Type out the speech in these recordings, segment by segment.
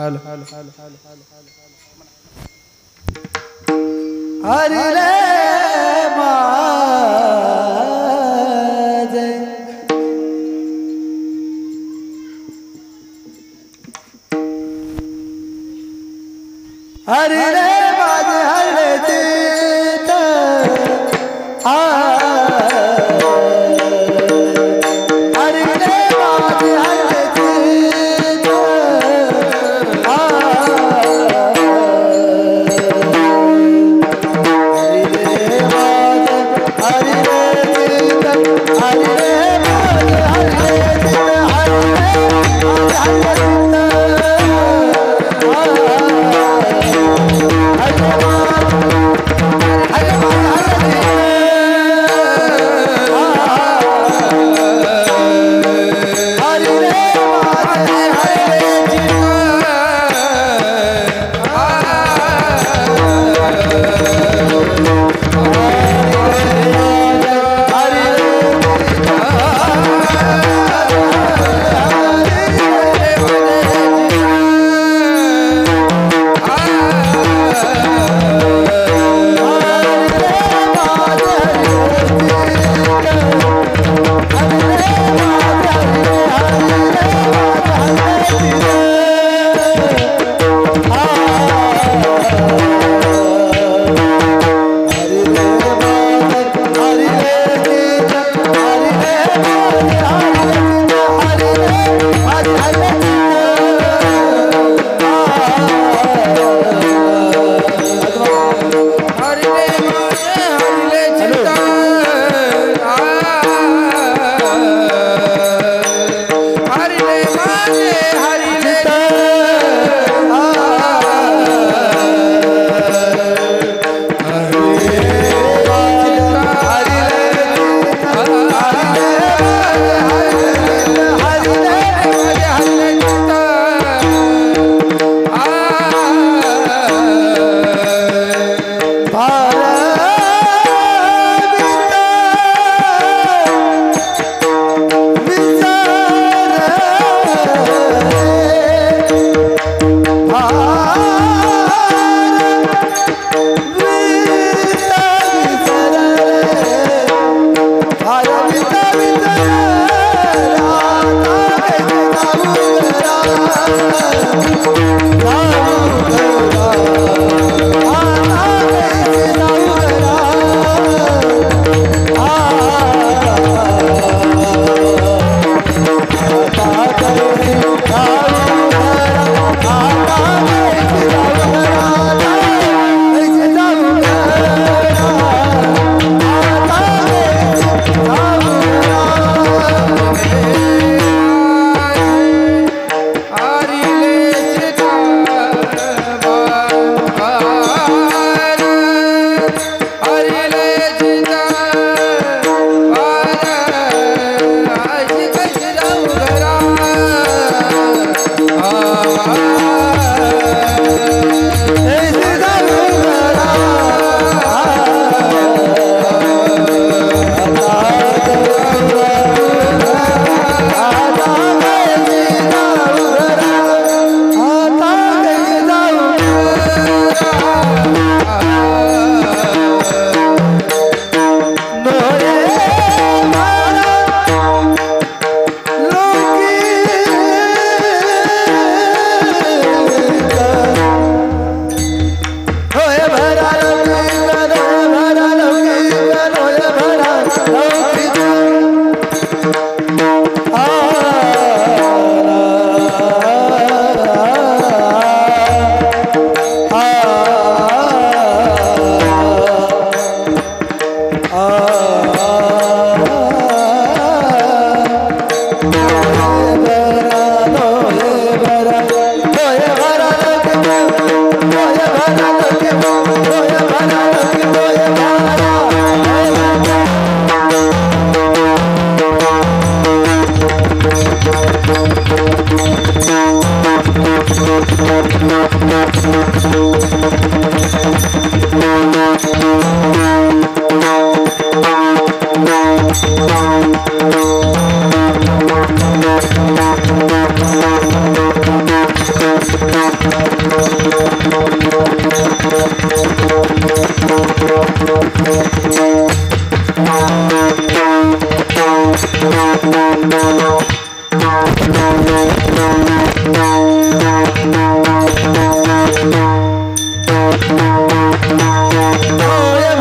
Hello Hari रे माज हरि रे माज हरि चित हरि रे माज हरि चित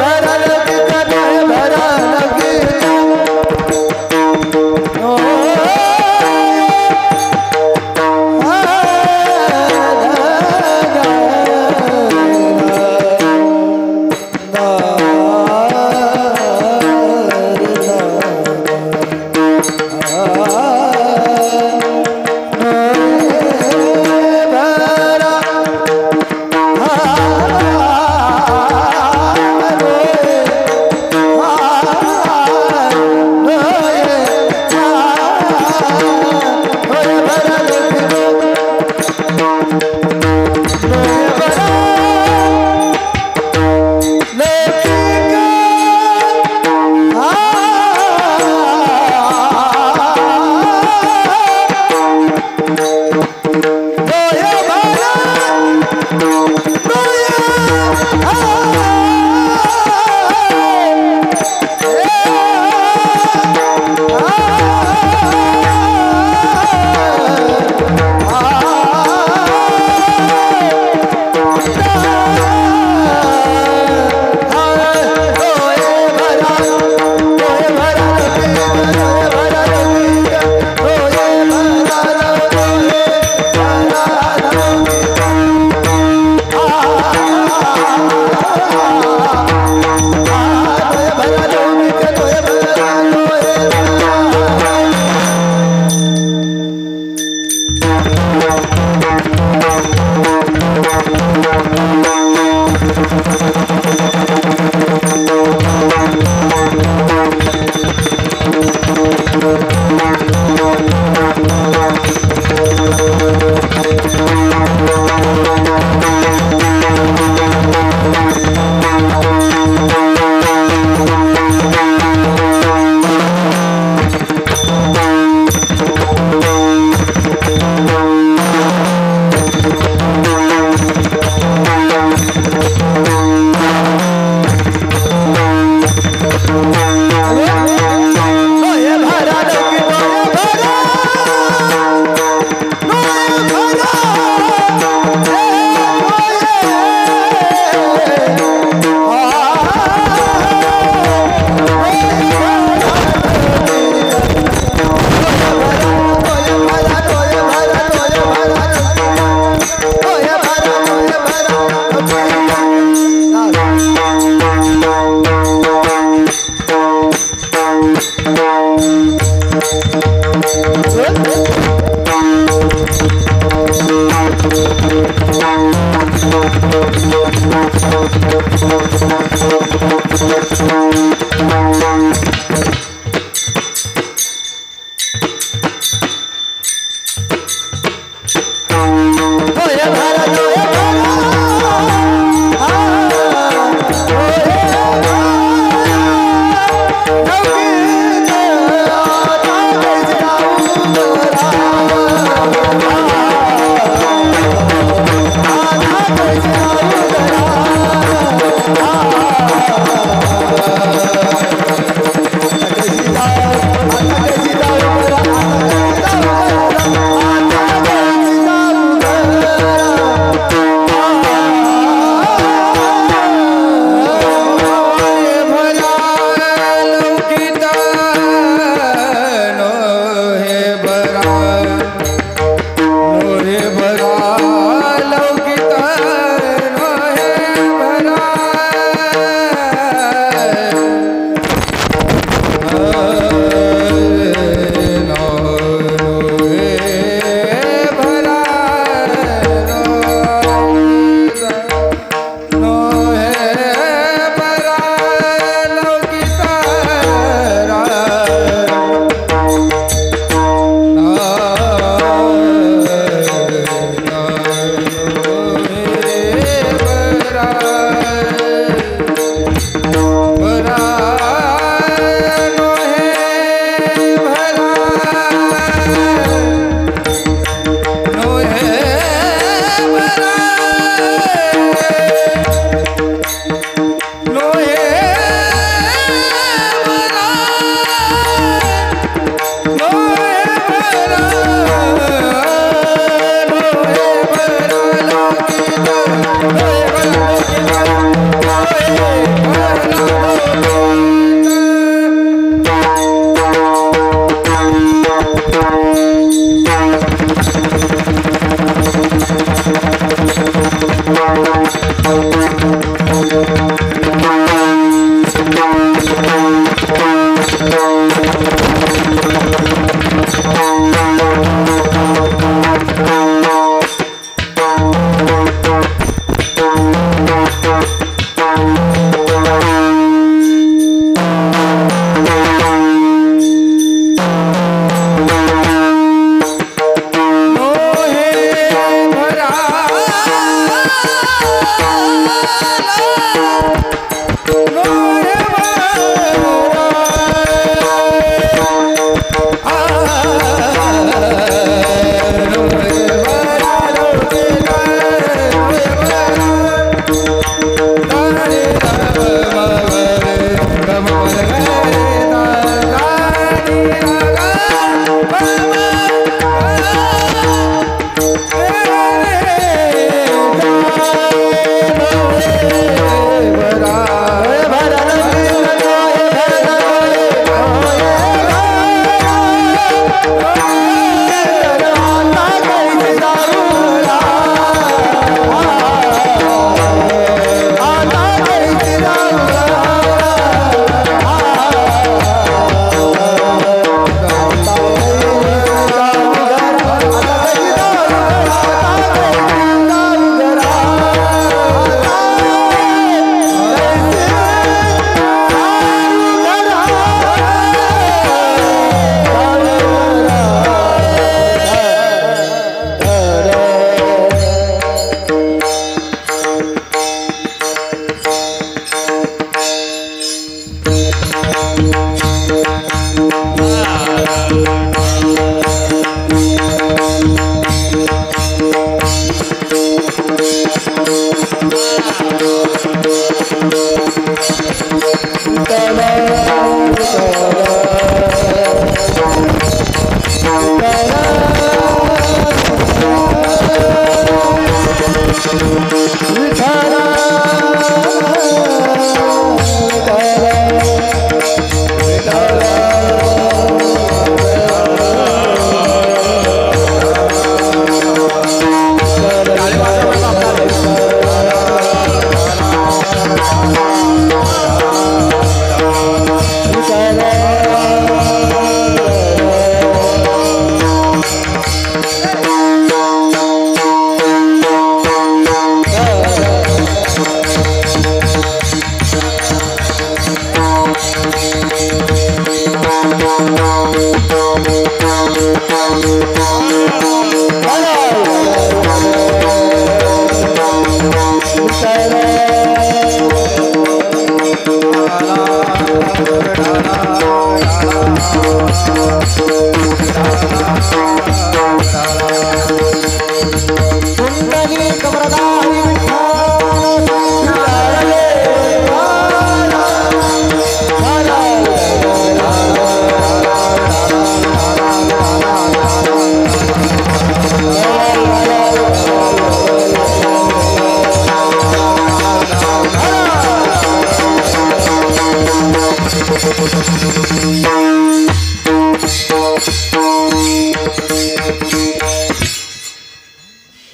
भरल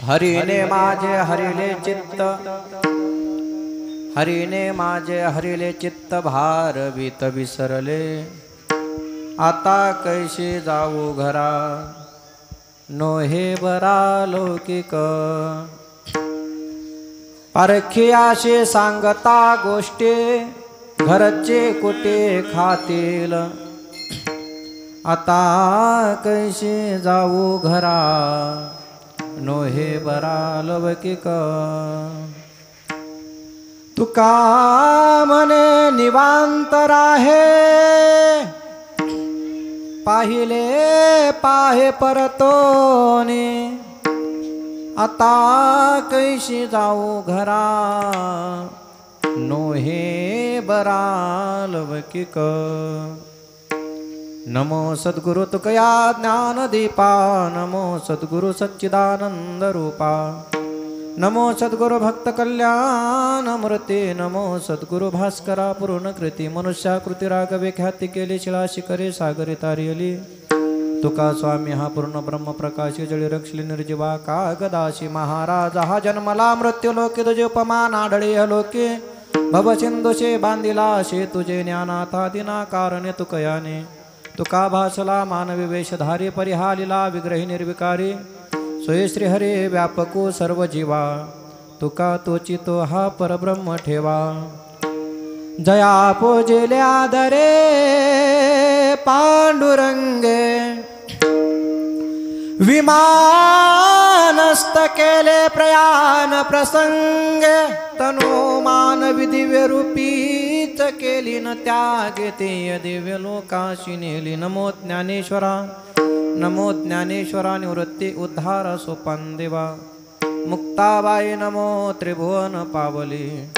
हरीने माझे हरिले चित्त, हरीने माझे हरिले चित्त, भारवीत विसरले, आता कैशी जाऊ घरा, नोहे बरा लौकिक, परखियाशी सांगता गोष्टी, घरचे कुठे खातील, आता कैशी जाऊ घरा, नोहे बरा लौकिक. तुका म्हणे निवांत राहे, पाहिले पाहे परतोने, आता कैशी जाऊ घरा, नोहे बरा लौकिक. नमो सद्गुरु तुकया ज्ञानदीपा, नमो सद्गुरु सच्चिदानंद रूपा, नमो सद्गुरु भक्त कल्याण मूर्ती, नमो सद्गुरु भास्करा पूर्णकृती, मनुष्याकृती रागवे ख्याती केली, शिळा शिखरे सागरी तारियली, तुका स्वामी हा पूर्ण ब्रह्म प्रकाशी, जळी रक्षली निर्जीवा कागदाशी, महाराज हा जन्मला मृत्यू लोके, तुझे उपमान आढळे लोके, भवसिंधुशे बांधिला शे, तुझे ज्ञानाथा दिना कारणे तुकयाने, तुका भासला मानवी वेशधारी, परिहालिला विग्रही निर्विकारी, सोय श्री हरे व्यापको सर्व जीवा, तुका तोची तो हा परब्रह्म ठेवा. जया पूजिल्या दरे पांडुरंगे, विमानस्थ केले प्रयाण प्रसंगे, तनो मानवी दिव्य रूपीच केली न त्यागे, ते दिव्य लोकाशी नेली. नमो ज्ञानेश्वरा, नमो ज्ञानेश्वरा, निवृत्ती उद्धार सोपान देवा, मुक्ताबाई नमो त्रिभुवन पावली,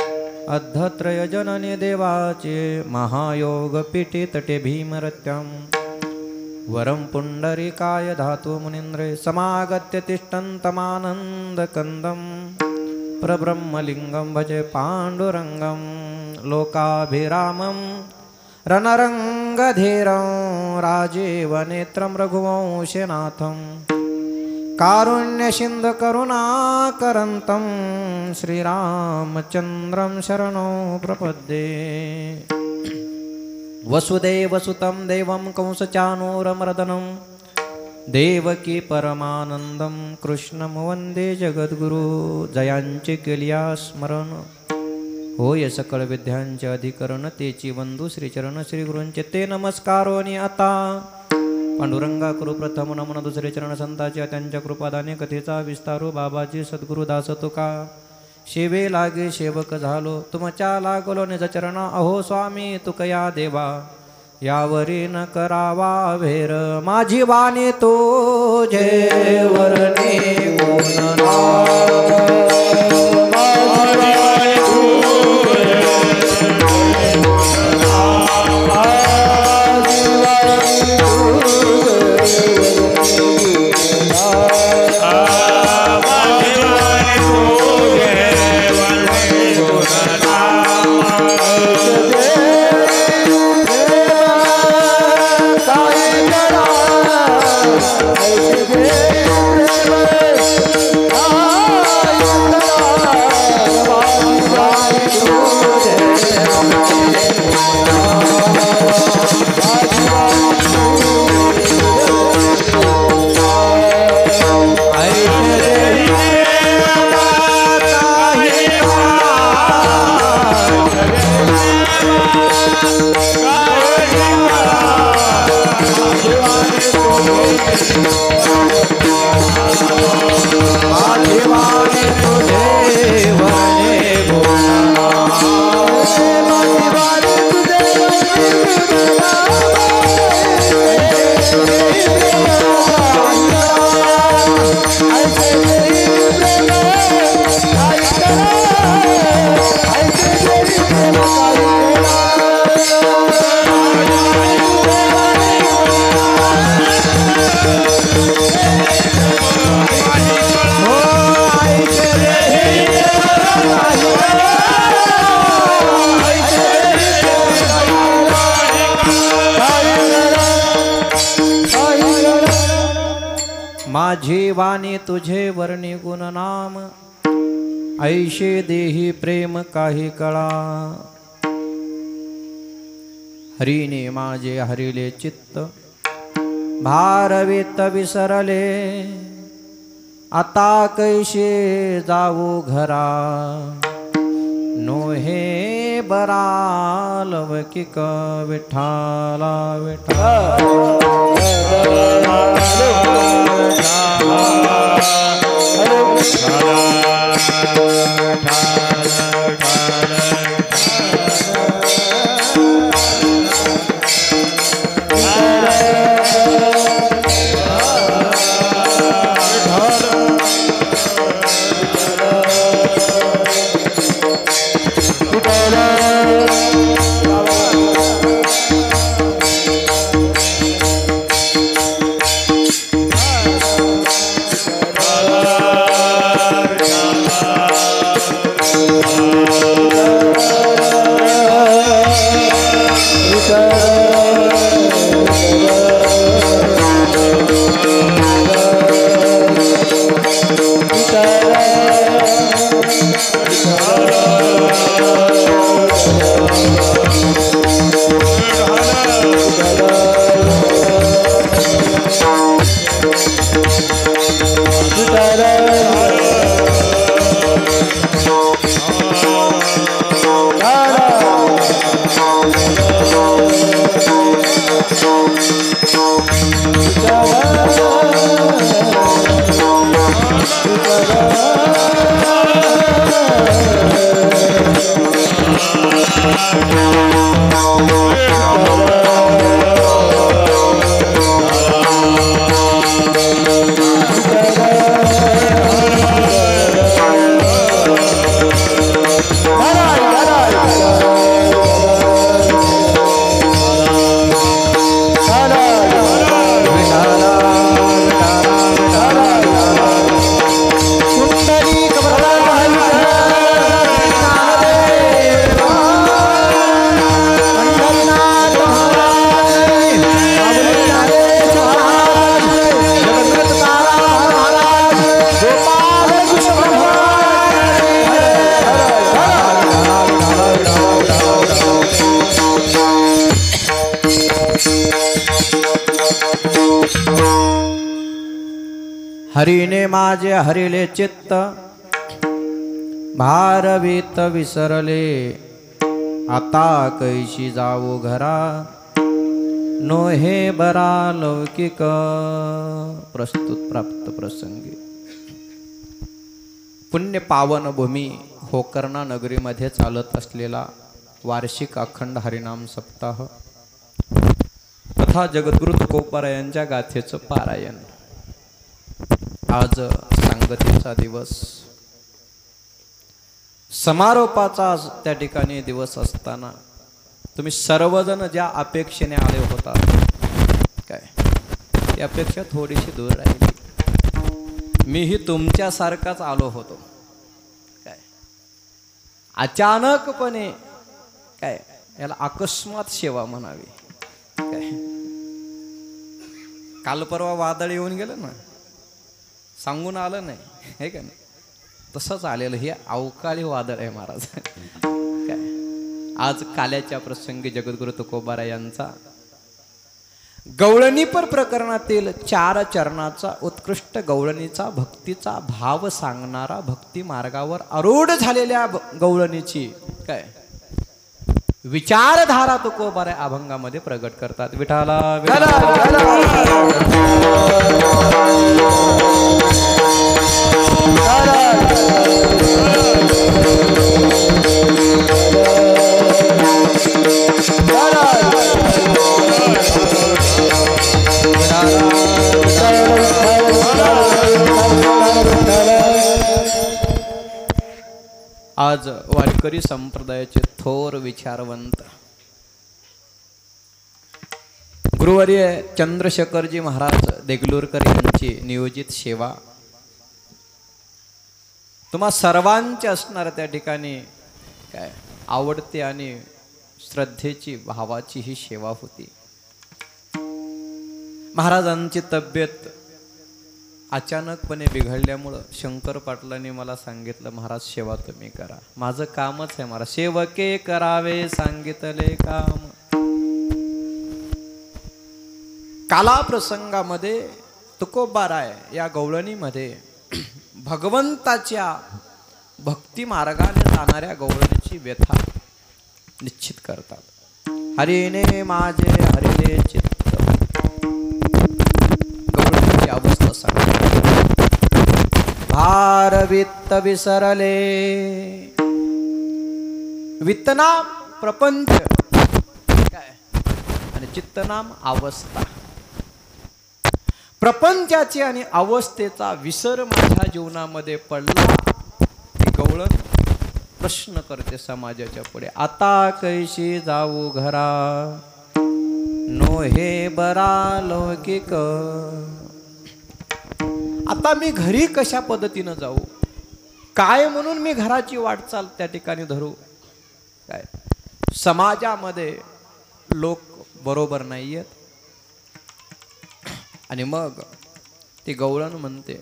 अद्धत्रय जननी देवाचे, महायोग पीठे तटे भीमरत्यां, वरं पुंडरीकाय धातु मुनीन्द्रे, समागत्य तिष्ठन्तमानंद कंदं, प्रब्रह्मलिंगं भजे पांडुरंगं, लोकाभिरामं रणरंगधीरं, राजीवनेत्रं रघुवंशनाथं, कारुण्यसिन्धु करुणाकरन्तं, श्रीरामचन्द्रं शरणो प्रपद्ये. वसुदेवसुतं देवं कंसचाणूरमर्दनं, देवकी परमानंदं, कृष्णं वंदे जगद्गुरु. जयांचे केलिया स्मरण, होय सकळ विद्यांचे अधिकरण, तेची वंदू श्रीचरण श्रीगुरूंचे ते नमस्कारोनी. आता पांडुरंगा करू प्रथम नमन, दुसरे चरण संतांचे, त्यांच्या कृपादाने कथेचा विस्तारू, बाबाजी सद्गुरु दास तुका शेवे लागे सेवक झालो, तुमच्या लागलो निज चरणा, अहो स्वामी तुकया देवा, यावरी न करावा भेर, माझी वाणी तुझे वरणी गुण नाम. माझी वाणी तुझे वर्णी गुण नाम, ऐशे देही प्रेम काही कळा। हरीने माझे हरिले चित्त, भारवित विसरले, आता कैसे जाऊ घरा, नोहे बरा लवकिक विठाला हरीने माझे हरिले चित्त, भारवित विसरले, आता कैशी जाऊ घरा, नोहे बरा लौकिक। प्रस्तुत प्राप्त प्रसंगी पुण्य पावन भूमी होकर्णा नगरीमध्ये चालत असलेला वार्षिक अखंड हरिनाम सप्ताह तथा जगद्गुरु तुकोबारायांच्या गाथेचं पारायण। आज सांगतीचा दिवस, समारोपाचा त्या ठिकाणी दिवस असताना तुम्ही सर्वजण ज्या अपेक्षेने आले होता, काय ती अपेक्षा थोडीशी दूर राहिली। मीही तुमच्यासारखाच आलो होतो, काय अचानकपणे, काय याला अकस्मात सेवा म्हणावी। काय काल परवा वादळ येऊन गेलं ना, सांगून आलं नाही, हे का नाही, तसंच आलेलं हे अवकाळी वादळ आहे महाराज। काय आज काल्याच्या प्रसंगी जगद्गुरु तुकोबारा यांचा गवळणीपर प्रकरणातील 4 चरणाचा उत्कृष्ट गवळणीचा भक्तीचा भाव सांगणारा, भक्ती मार्गावर आरूढ झालेल्या गवळणीची काय विचारधारा तुकोबारा अभंगामध्ये प्रगट करतात। विठाला आज वारकरी संप्रदायाचे थोर विचारवंत गुरुवर्य चंद्रशेखरजी महाराज देगलूरकर यांची नियोजित सेवा तुम्हा सर्वांची असणार त्या ठिकाणी काय आवडते आणि श्रद्धेची भावाची ही सेवा होती। महाराजांची तब्येत अचानकपणे बिघडल्यामुळं शंकर पाटलांनी मला सांगितलं, महाराज सेवा तुम्ही करा. माझं कामच आहे महाराज, सेवके करावे सांगितले काम. काला प्रसंगामध्ये तुकोबाराय या गवळणीमध्ये भगवंताच्या भक्ती मार्गाने जाणाऱ्या गवळणीची व्यथा निश्चित करतात. हरिने माझे हरिले चित्त, गवळणीची अवस्था सांगतात. भार वित्त विसरले, वित्तनाम प्रपंच काय आणि चित्तनाम अवस्था. प्रपंचाची आणि अवस्थेचा विसर माझ्या जीवनामध्ये पडला. ही गवळण प्रश्न करते समाजाच्या पुढे, आता कैशी जाऊ घरा, नो हे बरा लौकिक. आता मी घरी कशा पद्धतीनं जाऊ, काय म्हणून मी घराची वाटचाल त्या ठिकाणी धरू. काय समाजामध्ये लोक बरोबर नाही आहेत. आणि मग ती गवळण म्हणते,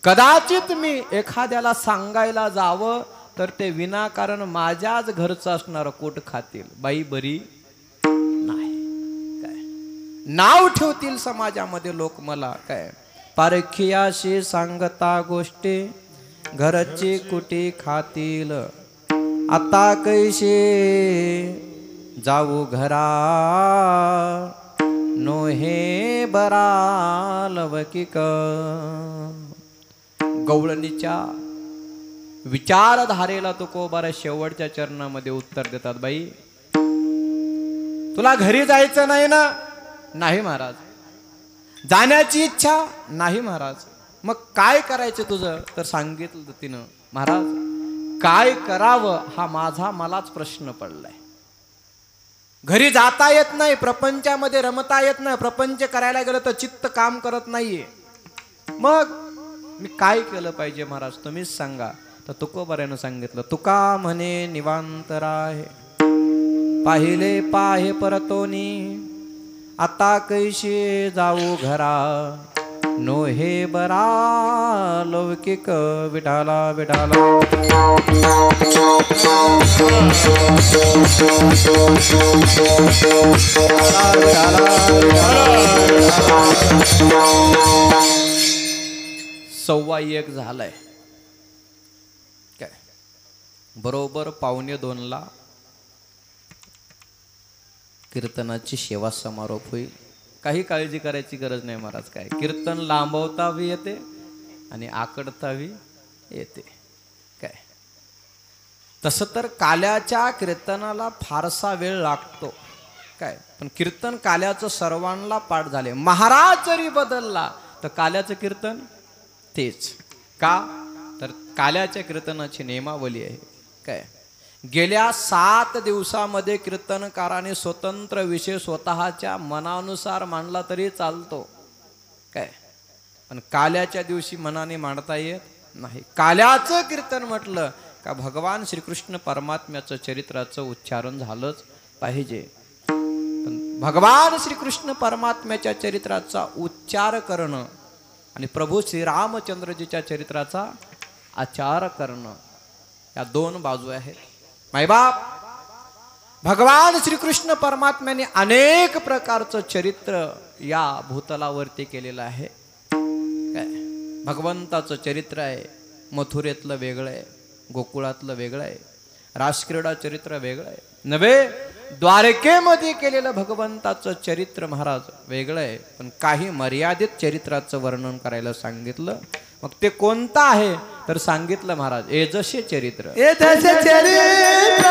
कदाचित मी एखाद्याला सांगायला जावं तर ते विनाकारण माझ्याच घरचं असणारं कोट खातील, बाई बरी नाही. काय नाव ठेवतील समाजामध्ये लोक मला. काय पारखियाशी सांगता गोष्टी, घरची कुटी खातील, आता कैसे जाऊ घरा, नो हे बरा लौकिक. गवळणीच्या विचारधारेला तुकोबारा शेवटच्या चरणामध्ये उत्तर देतात, बाई तुला घरी जायचं नाही ना. नाही महाराज. जाण्याची इच्छा नाही महाराज. मग काय करायचं तुझं. तर सांगितलं तिनं, महाराज काय करावं हा माझा मलाच प्रश्न पडलाय. घरी जाता येत नाही, प्रपंचामध्ये रमता येत नाही, प्रपंच करायला गेलं तर चित्त काम करत नाहीये. मग मी काय केलं पाहिजे महाराज, तुम्हीच सांगा. तर तुकोबारानं सांगितलं, तुका म्हणे निवांतराय, पाहिले पाहे परतोनी, आता कैशी जाऊ घरा, नो हे बरा लौकिक. विठाला विठाला. सव्वा एक झालाय. काय बरोबर 1:45 कीर्तनाची सेवा समारोप होईल. काही काळजी करायची गरज नाही महाराज. काय कीर्तन लांबवताही येते आणि आकडताही येते. काय तसं तर काल्याच्या कीर्तनाला फारसा वेळ लागतो. काय पण कीर्तन काल्याचं सर्वांना पाठ झाले. महाराज जरी बदलला तर काल्याचं कीर्तन तेच. का तर काल्याच्या कीर्तनाची नियमावली आहे. काय गेल्या 7 दिवसामध्ये कीर्तनकाराने स्वतंत्र विषय स्वतःच्या मनानुसार मांडला तरी चालतो. काय पण काल्याच्या दिवशी मनाने मांडता येत नाही. काल्याचं कीर्तन म्हटलं का भगवान श्रीकृष्ण परमात्म्याचं चरित्राचं उच्चारण झालंच पाहिजे. पण भगवान श्रीकृष्ण परमात्म्याच्या चरित्राचा उच्चार करणं आणि प्रभू श्रीरामचंद्रजीच्या चरित्राचा आचार करणं या 2 बाजू आहेत. मायबाप भगवान श्रीकृष्ण परमात्म्याने अनेक प्रकारचं चरित्र या भूतलावरती केलेलं आहे. काय भगवंताचं चरित्र आहे, मथुरेतलं वेगळं आहे, गोकुळातलं वेगळं आहे, रासक्रीडा चरित्र वेगळं आहे. नव्हे द्वारकेमध्ये केलेलं भगवंताचं चरित्र महाराज वेगळं आहे. पण काही मर्यादित चरित्राचं वर्णन करायला सांगितलं. मग ते कोणतं आहे तर सांगितलं महाराज एजसे चरित्र. एजसे चरित्र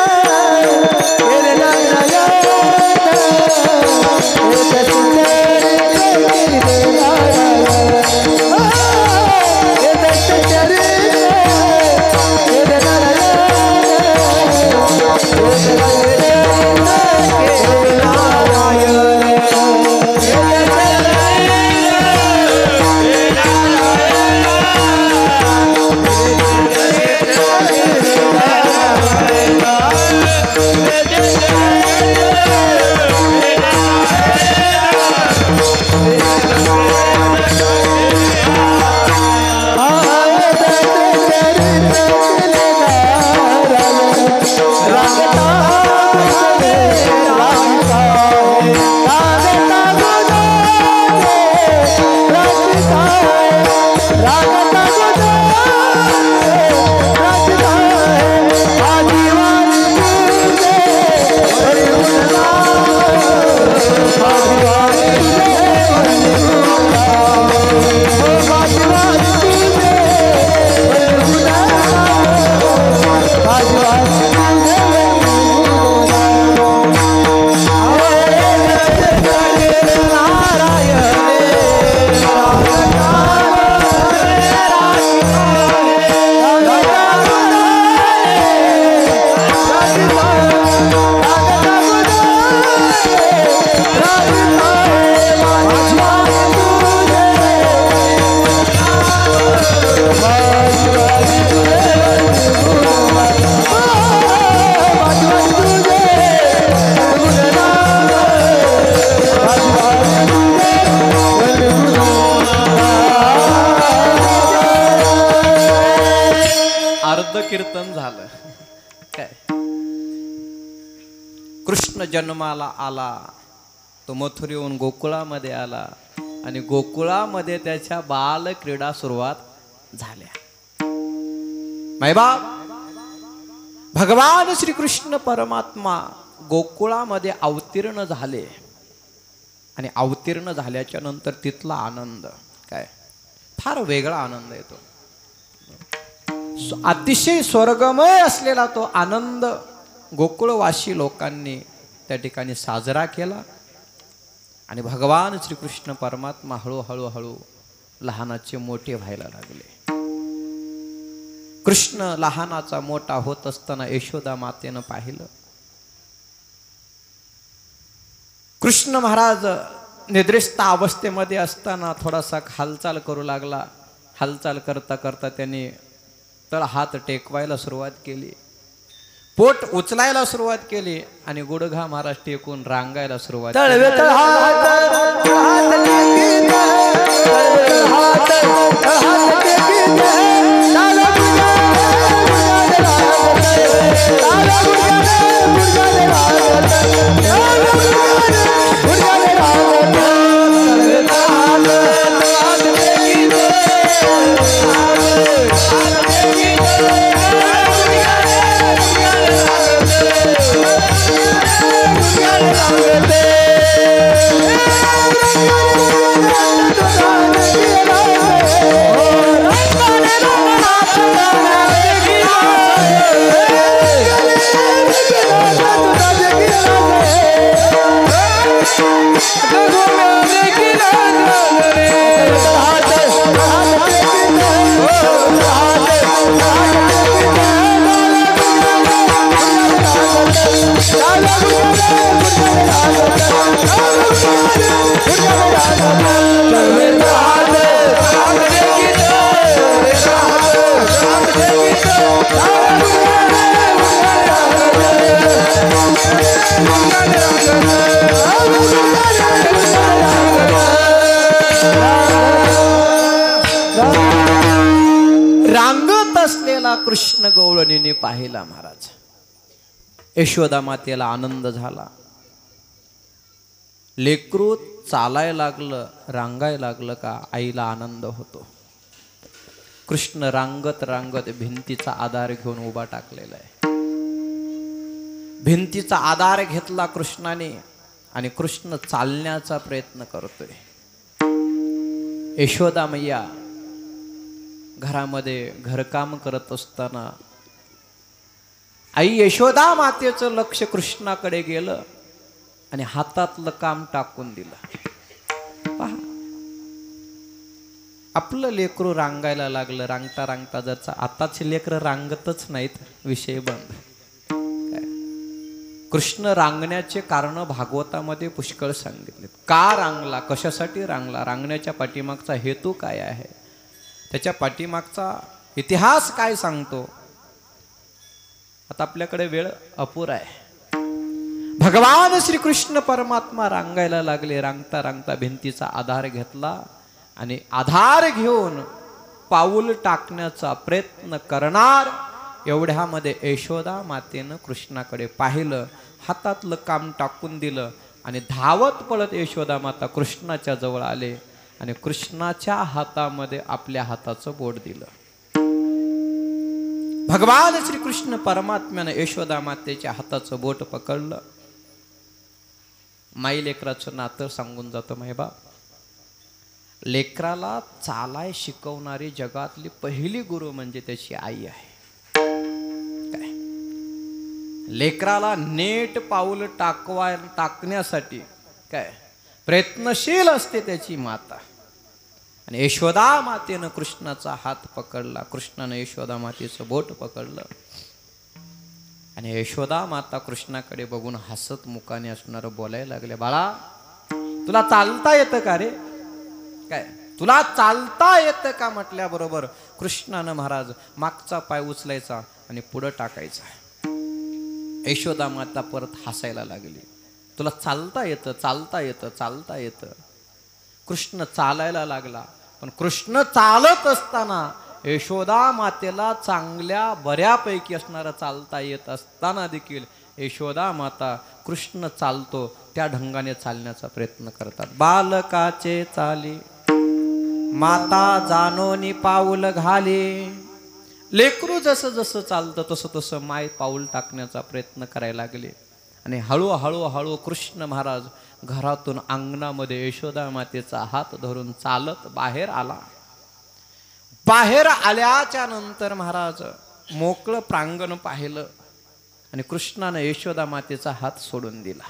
अर्ध कीर्तन झालं. काय कृष्ण जन्माला आला, तो मथुरेहून गोकुळामध्ये आला आणि गोकुळामध्ये त्याच्या बाल क्रीडा सुरुवात झाल्या. मायबाप भगवान श्रीकृष्ण परमात्मा गोकुळामध्ये अवतीर्ण झाले आणि अवतीर्ण झाल्याच्या नंतर तिथला आनंद काय फार वेगळा आनंद येतो. अतिशय स्वर्गमय असलेला तो आनंद गोकुळवासी लोकांनी त्या ठिकाणी साजरा केला आणि भगवान श्रीकृष्ण परमात्मा हळूहळू लहानाचे मोठे व्हायला लागले. कृष्ण लहानाचा मोठा होत असताना यशोदा मातेनं पाहिलं. कृष्ण महाराज निद्रिस्त अवस्थेमध्ये असताना थोडासा हालचाल करू लागला. हालचाल करता करता त्याने तळ हात टेकवायला सुरुवात केली, पोट उचलायला सुरुवात केली आणि गुडघा महाराज टेकून रांगायला सुरुवात केली. रांगत असलेला कृष्ण गवळणीने पाहिला महाराज. यशोदा मातेला आनंद झाला. लेकरू चालायला लागलं, रांगायला लागलं का आईला आनंद होतो. कृष्ण रांगत रांगत भिंतीचा आधार घेऊन उभा टाकलेला आहे. भिंतीचा आधार घेतला कृष्णाने आणि कृष्ण चालण्याचा प्रयत्न करतोय. यशोदा मैया घरामध्ये घरकाम करत असताना आई यशोदा मातेचं लक्ष कृष्णाकडे गेलं आणि हातातलं काम टाकून दिलं. पहा, आपलं लेकरू रांगायला लागलं. रांगता रांगता जर आताचे लेकरं रांगतच नाहीत, विषय बंद. कृष्ण रांगण्याचे कारण भागवतामध्ये पुष्कळ सांगितले. का रांगला, कशासाठी रांगला, रांगण्याच्या पाठीमागचा हेतू काय आहे, त्याच्या पाठीमागचा इतिहास काय सांगतो. आता आपल्याकडे वेळ अपुरा आहे. भगवान श्रीकृष्ण परमात्मा रांगायला लागले. रांगता रांगता भिंतीचा आधार घेतला आणि आधार घेऊन पाऊल टाकण्याचा प्रयत्न करणार एवढ्यामध्ये यशोदा मातेनं कृष्णाकडे पाहिलं, हातातलं काम टाकून दिलं आणि धावत पळत यशोदा माता कृष्णाच्या जवळ आले आणि कृष्णाच्या हातामध्ये आपल्या हाताचं बोट दिलं. भगवान श्रीकृष्ण परमात्म्यानं यशोदा मातेच्या हाताचं बोट पकडलं. माई लेकराचं नातं सांगून जातं. मायबा लेकराला चालाय शिकवणारी जगातली पहिली गुरु म्हणजे त्याची आई आहे. काय लेकराला नेट पाऊल टाकण्यासाठी काय प्रयत्नशील असते त्याची माता. आणि यशोदा मातेनं कृष्णाचा हात पकडला. कृष्णानं यशोदा मातेचं बोट पकडलं आणि यशोदा माता कृष्णाकडे बघून हसत मुखाने असणारं बोलायला लागले. बाळा, तुला चालता येतं का रे? काय तुला चालता येतं का म्हटल्याबरोबर कृष्णानं महाराज मागचा पाय उचलायचा आणि पुढं टाकायचा. यशोदा माता परत हसायला लागली. तुला चालता येतं, चालता येतं, चालता येतं. कृष्ण चालायला लागला. पण कृष्ण चालत असताना यशोदा मातेला चांगल्या बऱ्यापैकी असणारा चालता येत असताना देखील यशोदा माता कृष्ण चालतो त्या ढंगाने चालण्याचा प्रयत्न करतात. बालकाचे चाली माता जानोनी पाऊल घाले. लेकरू जसं जसं चालतं तसं तसं माय पाऊल टाकण्याचा प्रयत्न करायला लागले. आणि हळूहळू हळू कृष्ण महाराज घरातून अंगणामध्ये यशोदा मातेचा हात धरून चालत बाहेर आला. बाहेर आल्याच्या नंतर महाराज मोकळं प्रांगण पाहिलं आणि कृष्णाने यशोदा मातेचा हात सोडून दिला.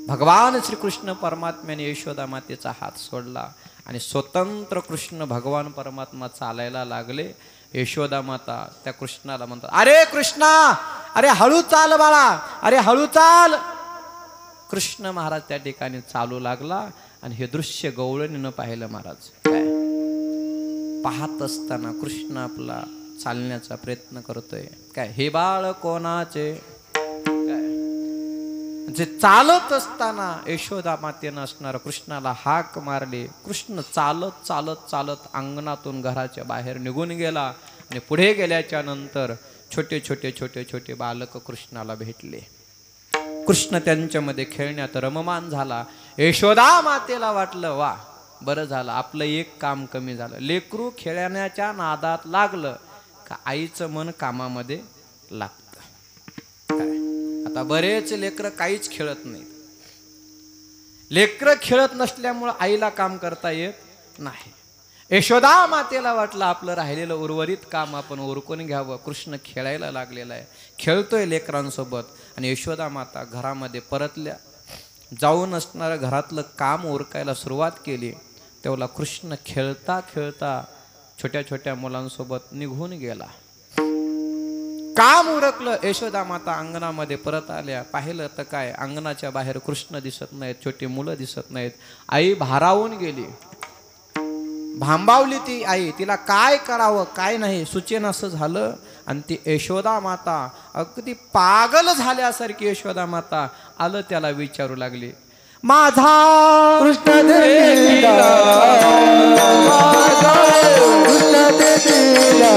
भगवान श्रीकृष्ण परमात्म्याने यशोदा मातेचा हात सोडला आणि स्वतंत्र कृष्ण भगवान परमात्मा चालायला लागले. यशोदा माता त्या कृष्णाला म्हणतात, अरे कृष्णा, अरे हळू चाल बाळा, अरे हळू चाल. कृष्ण महाराज त्या ठिकाणी चालू लागला आणि हे दृश्य गवळणीनं पाहिलं. महाराज काय पाहत असताना कृष्ण आपला चालण्याचा प्रयत्न करतोय. काय हे बाळ कोणाचे, काय जे चालत असताना यशोदा मातेनं असणारा कृष्णाला हाक मारली. कृष्ण चालत चालत चालत अंगणातून घराच्या बाहेर निघून गेला आणि पुढे गेल्याच्या नंतर छोटे छोटे छोटे छोटे बालक कृष्णाला भेटले. कृष्ण त्यांच्यामध्ये खेळण्यात रममान झाला. यशोदा मातेला वाटलं, वा बरं झालं, आपलं एक काम कमी झालं. लेकरू खेळण्याच्या नादात लागलं का आईचं मन कामामध्ये लागतं. काय आता बरेच लेकरं काहीच खेळत नाहीत. लेकरं खेळत नसल्यामुळं आईला काम करता येत नाही. यशोदा मातेला वाटलं आपलं राहिलेलं उर्वरित काम आपण उरकून घ्यावं. कृष्ण खेळायला लागलेला आहे, खेळतोय लेकरांसोबत. आणि यशोदा माता घरामध्ये परतल्या. जाऊन असणारं घरातलं काम उरकायला सुरुवात केली. तेवढा कृष्ण खेळता खेळता छोट्या छोट्या मुलांसोबत निघून गेला. काम उरकलं. यशोदा माता अंगणामध्ये परत आल्या. पाहिलं तर काय, अंगणाच्या बाहेर कृष्ण दिसत नाहीत, छोटी मुलं दिसत नाहीत. आई भारावून गेली, भांबावली ती आई. तिला काय करावं काय नाही सुचेन असं झालं. आणि ती यशोदा माता अगदी पागल झाल्यासारखी यशोदा माता आलं त्याला विचारू लागली, माझा कृष्ण देवीला, माझा कृष्ण देवीला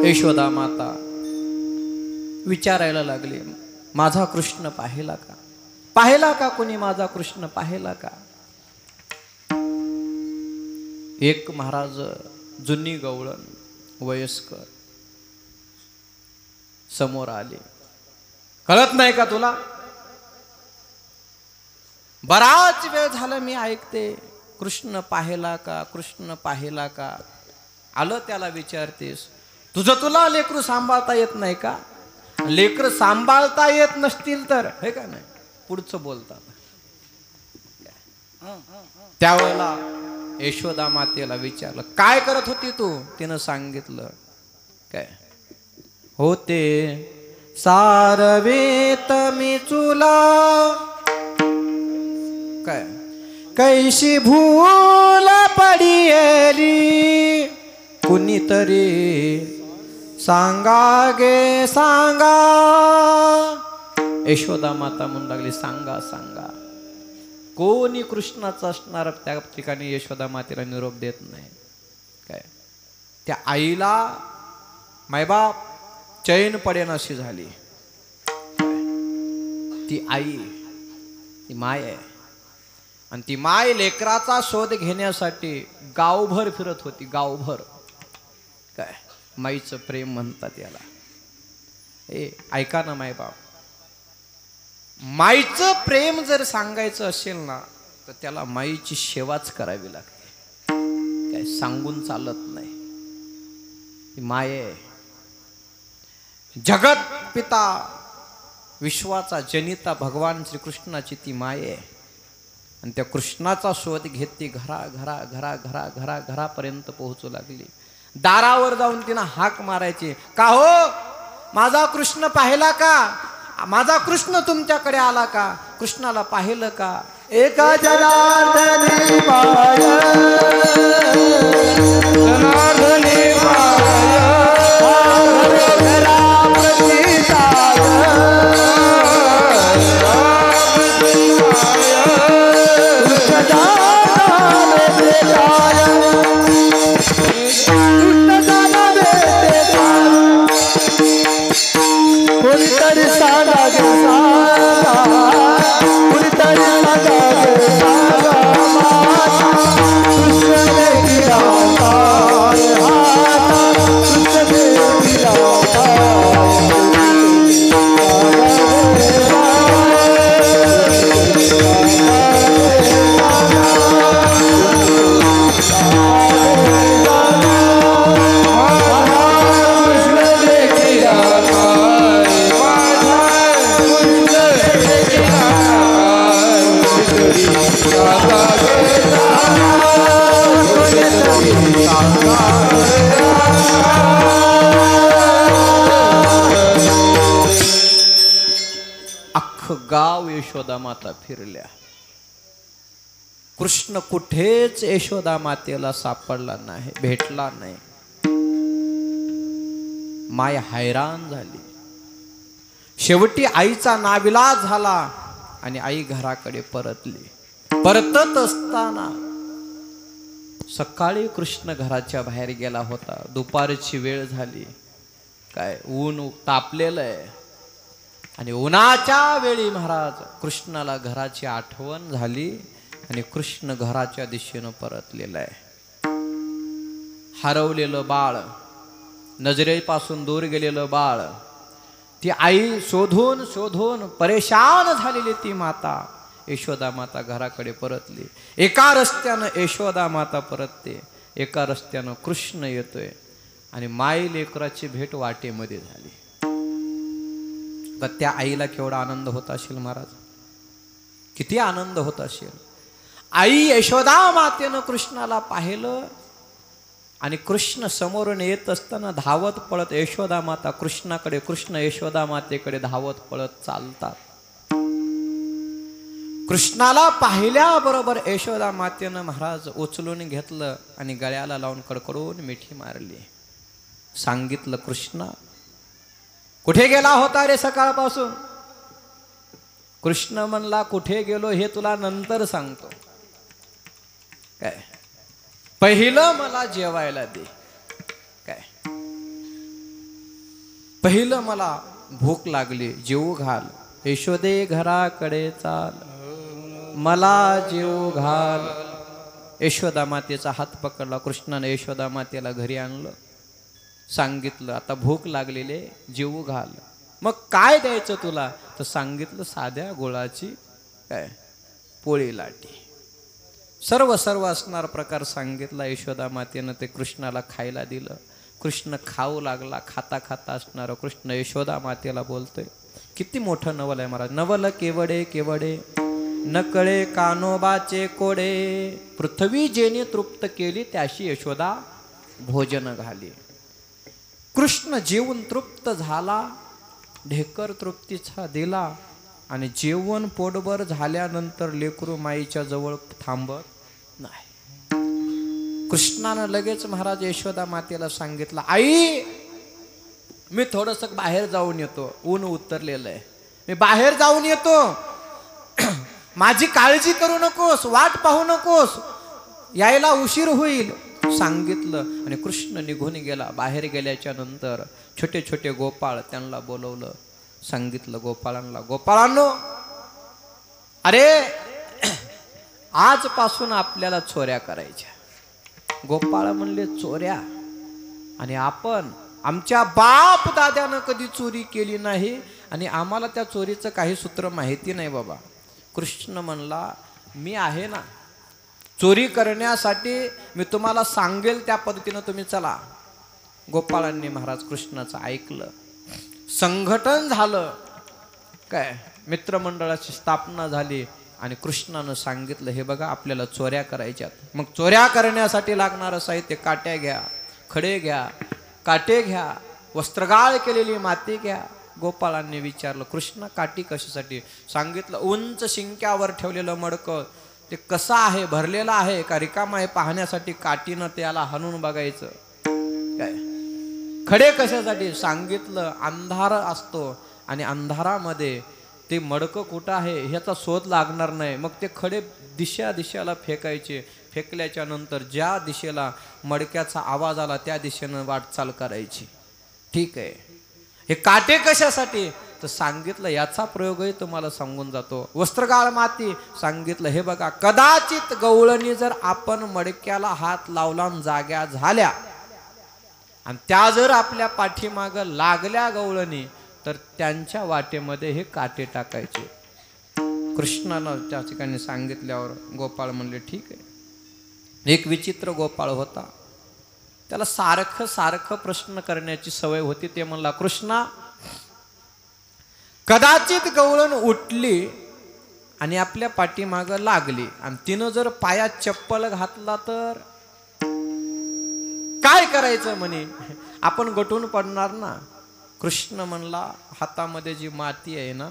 यशोदा माता विचारायला लागली, माझा कृष्ण पाहिला का, पाहिला का कोणी माझा कृष्ण पाहिला का. एक महाराज जुनी गवळण वयस्कर समोर आले. कळत नाही का तुला, बराच वेळ झाला मी ऐकते, कृष्ण पाहिला का, कृष्ण पाहिला का. आलं त्याला विचारतेस, तुला लेकरू सांभाळता येत नाही का. लेकर सांभाळता येत नसतील तर हे का नाही, पुढचं बोलतात. त्यावेळेला यशोदा मातेला विचारलं, काय करत होती तू? तिनं सांगितलं, काय होते सारवेत मी चुला, काय कैशी भूल पडियली, कुणीतरी सांगा गे सांगा. यशोदा माता म्हणू लागली, सांगा सांगा. कोणी कृष्णाचं असणार त्या ठिकाणी यशोदा मातेला निरोप देत नाही. काय त्या आईला मायबाप चैन पडेन अशी झाली. ती आई, ती माय आहे, आणि ती माय लेकराचा शोध घेण्यासाठी गावभर फिरत होती. गावभर काय माईचं प्रेम म्हणतात याला. ऐका ना मायबाप, माईचं प्रेम जर सांगायचं असेल ना तर त्याला माईची सेवाच करावी लागते. काय सांगून चालत नाही. ती माय आहे, जगत पिता विश्वाचा जनिता भगवान श्रीकृष्णाची ती माय आहे. आणि त्या कृष्णाचा शोध घेत ती घरापर्यंत पोहोचू लागली. दारावर जाऊन तिनं हाक मारायची, का हो माझा कृष्ण पाहिला का? माझा कृष्ण तुमच्याकडे आला का? कृष्णाला पाहिलं का? एका जनार्दनी पाय, जनार्दनी पाय, गाव यशोदा माता फिरल्या. कृष्ण कुठेच यशोदा मातेला सापडला नाही, भेटला नाही. माय हैराण झाली. शेवटी आईचा नाविलाज झाला आणि आई घराकडे परतली. परतत असताना सकाळी कृष्ण घराच्या बाहेर गेला होता. दुपारची वेळ झाली. काय ऊन तापलेलं आहे आणि उन्हाच्या वेळी महाराज कृष्णाला घराची आठवण झाली आणि कृष्ण घराच्या दिशेनं परतलेला आहे. हरवलेलं बाळ, नजरेपासून दूर गेलेलं बाळ, ती आई शोधून शोधून परेशान झालेली ती माता यशोदा माता घराकडे परतली. एका रस्त्यानं यशोदा माता परतते, एका रस्त्यानं कृष्ण येतोय आणि माई लेकराची भेट वाटेमध्ये झाली. तर त्या आईला केवढा आनंद होत असेल महाराज, किती आनंद होत असेल. आई यशोदा मातेनं कृष्णाला पाहिलं आणि कृष्ण समोरून येत असताना धावत पळत यशोदा माता कृष्णाकडे, कृष्ण यशोदा मातेकडे धावत पळत चालतात. कृष्णाला पाहिल्याबरोबर यशोदा मातेनं महाराज उचलून घेतलं आणि गळ्याला लावून कडकडून मिठी मारली. सांगितलं, कृष्णा कुठे गेला होता रे सकाळपासून? कृष्ण म्हणला, कुठे गेलो हे तुला नंतर सांगतो. काय पहिलं मला जेवायला दे. काय पहिलं मला भूक लागली, जेवू घाल. यशोदे घराकडे चाल, मला जेवू घाल. यशोदा मातेचा हात पकडला. कृष्णाने यशोदा मातेला घरी आणलं. सांगितलं, आता भूक लागलेले, जेवू घाल. मग काय द्यायचं तुला? तर सांगितलं, साध्या गुळाची काय पोळी लाटी. सर्व असणार प्रकार सांगितला. यशोदा मातेनं ते कृष्णाला खायला दिलं. कृष्ण खाऊ लागला. खाता खाता असणार कृष्ण यशोदा मातेला बोलतोय, किती मोठं नवल आहे महाराज. नवल केवडे केवडे न कळे कानोबाचे कोडे, पृथ्वी जेने तृप्त केली त्याशी यशोदा भोजन घाली. कृष्ण जेवून तृप्त झाला, ढेकर तृप्तीचा दिला आणि जेवण पोटभर झाल्यानंतर लेकरू माईच्या जवळ थांबत नाही. कृष्णानं लगेच महाराज यशोदा मातेला सांगितलं, आई मी थोडस बाहेर जाऊन येतो, ऊन उतरलेलं आहे, मी बाहेर जाऊन येतो, माझी काळजी करू नकोस, वाट पाहू नकोस, यायला उशीर होईल सांगितलं. आणि कृष्ण निघून गेला. बाहेर गेल्याच्या नंतर छोटे छोटे गोपाळ त्यांना बोलवलं, सांगितलं गोपाळांना, गोपाळांनो अरे आजपासून आपल्याला चोऱ्या करायच्या. गोपाळ म्हणले चोऱ्या? आणि आपण आमच्या बाप दाद्यानं कधी चोरी केली नाही आणि आम्हाला त्या चोरीचं काही सूत्र माहिती नाही बाबा. कृष्ण म्हणला मी आहे ना, चोरी करण्यासाठी मी तुम्हाला सांगेल त्या पद्धतीनं तुम्ही चला. गोपाळांनी महाराज कृष्णाचं ऐकलं, संघटन झालं, काय मित्रमंडळाची स्थापना झाली आणि कृष्णानं सांगितलं हे बघा आपल्याला चोऱ्या करायच्यात. मग चोऱ्या करण्यासाठी लागणारं साहित्य, काट्या घ्या, खडे घ्या, काटे घ्या, वस्त्रगाळ केलेली माती घ्या. गोपाळांनी विचारलं कृष्णा काठी कशासाठी? सांगितलं उंच शिंक्यावर ठेवलेलं मडकं ते कसं आहे, भरलेलं आहे का रिकाम आहे पाहण्यासाठी काठीनं त्याला हाणून बघायचं. काय खडे कशासाठी? सांगितलं अंधार असतो आणि अंधारामध्ये ते मडकं कुठं आहे ह्याचा शोध लागणार नाही. मग ते खडे दिशाला फेकायचे, फेकल्याच्या नंतर ज्या दिशेला मडक्याचा आवाज आला त्या दिशेनं वाटचाल करायची. ठीक आहे. हे काटे कशासाठी? तर सांगितलं याचा प्रयोगही तुम्हाला सांगून जातो. वस्त्रगाळ माती सांगितलं हे बघा कदाचित गवळणी जर आपण मडक्याला हात लावला जाग्या झाल्या आणि त्या जर आपल्या पाठीमागं लागल्या गवळणी तर त्यांच्या वाटेमध्ये हे काटे टाकायचे. कृष्णानं त्या ठिकाणी सांगितल्यावर गोपाळ म्हणले ठीक आहे. एक विचित्र गोपाळ होता, त्याला सारखं सारखं प्रश्न करण्याची सवय होती. ते म्हणला कृष्णा कदाचित गवळण उठली आणि आपल्या पाठीमागं लागली आणि तिनं जर पायात चप्पल घातला तर काय करायचं म्हणे? आपण गटून पडणार ना. कृष्ण म्हणला हातामध्ये जी माती आहे ना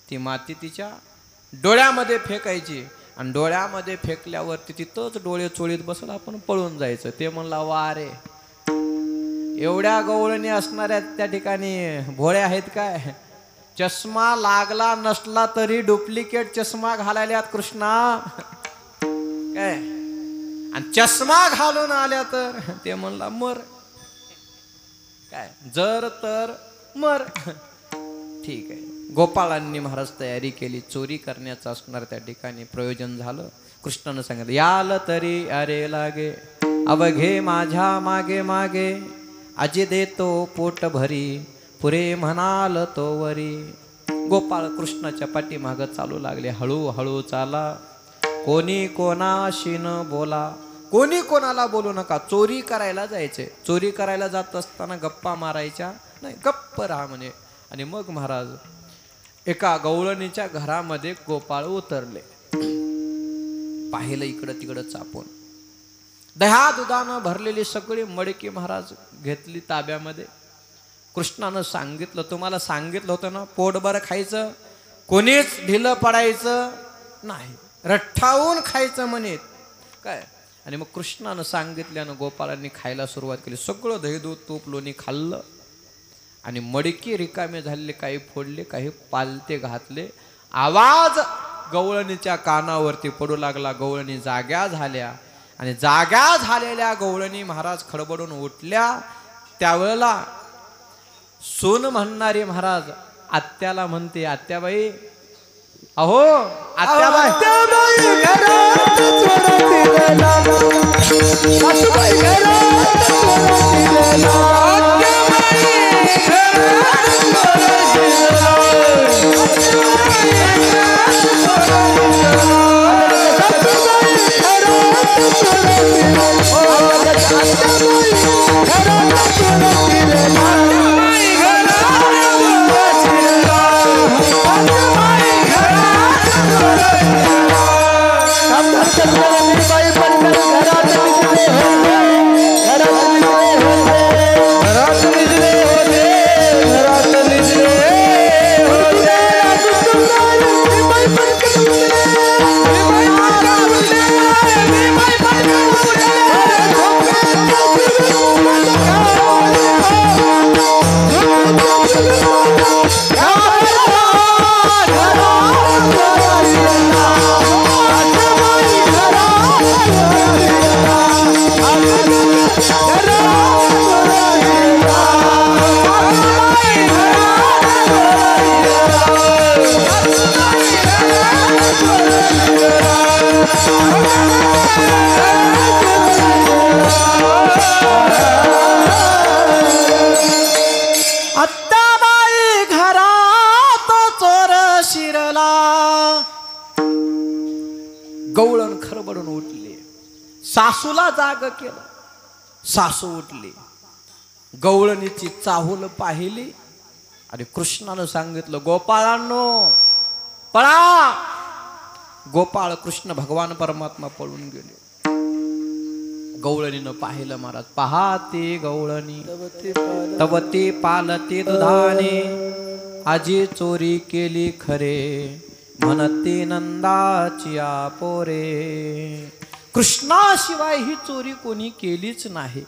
ती माती तिच्या डोळ्यामध्ये फेकायची आणि डोळ्यामध्ये फेकल्यावर ती तिथंच डोळे चोळीत बसल, आपण पळून जायचं. ते म्हणला वा रे, एवढ्या गवळणी असणाऱ्या त्या ठिकाणी भोळ्या आहेत काय? चष्मा लागला नसला तरी डुप्लिकेट चष्मा घालायल्यात कृष्णा काय, आणि चष्मा घालून आल्या तर ते म्हणला मर काय, जर तर मर. ठीक आहे. गोपाळांनी महाराज तयारी केली, चोरी करण्याचं असणार त्या ठिकाणी प्रयोजन झालं. कृष्णानं सांगितलं याल तरी अरे लागे, अवघे माझ्या मागे मागे, आजी देतो पोट भरी, पुरे म्हणाल तो वरी. गोपाळ कृष्णाच्या पाठीमागं चालू लागले, हळूहळू चाला, कोणी कोणाशी न बोला, कोणी कोणाला बोलू नका. चोरी करायला जायचे, चोरी करायला जात असताना गप्पा मारायच्या नाही, गप्प राहा म्हणे. आणि मग महाराज एका गवळणीच्या घरामध्ये गोपाळ उतरले. पाहिलं इकडं तिकडं चापून, दह्या दुधानं भरलेली सगळी मडकी महाराज घेतली ताब्यामध्ये. कृष्णानं सांगितलं तुम्हाला सांगितलं होतं ना पोटभर खायचं, कोणीच ढिलं पडायचं नाही, रठ्ठावून खायचं म्हणेत काय. आणि मग कृष्णानं सांगितल्यानं गोपाळांनी खायला सुरुवात केली. सगळं दही दूध तूप लोणी खाल्लं आणि मडकी रिकामे झालेले काही फोडले, काही पालते घातले. आवाज गवळणीच्या कानावरती पडू लागला. गवळणी जाग्या झाल्या आणि जाग्या झालेल्या गवळणी महाराज खडबडून उठल्या. त्यावेळेला सून म्हणणारी महाराज आत्याला म्हणते, आत्याबाई अहो आत्याबाई, गवळण खरबडून उठले, सासूला जाग केलं. सासू उठली, गवळणीची चाहूल पाहिली आणि कृष्णानं सांगितलं, गोपाळांनो पळा. गोपाळ कृष्ण भगवान परमात्मा पळून गेले. गवळणीनं पाहिलं, महाराज पाहते गवळणी तवती पालती दुधाने, आजी चोरी केली खरे म्हणती नंदाची पोरे. कृष्णाशिवाय ही चोरी कोणी केलीच नाही.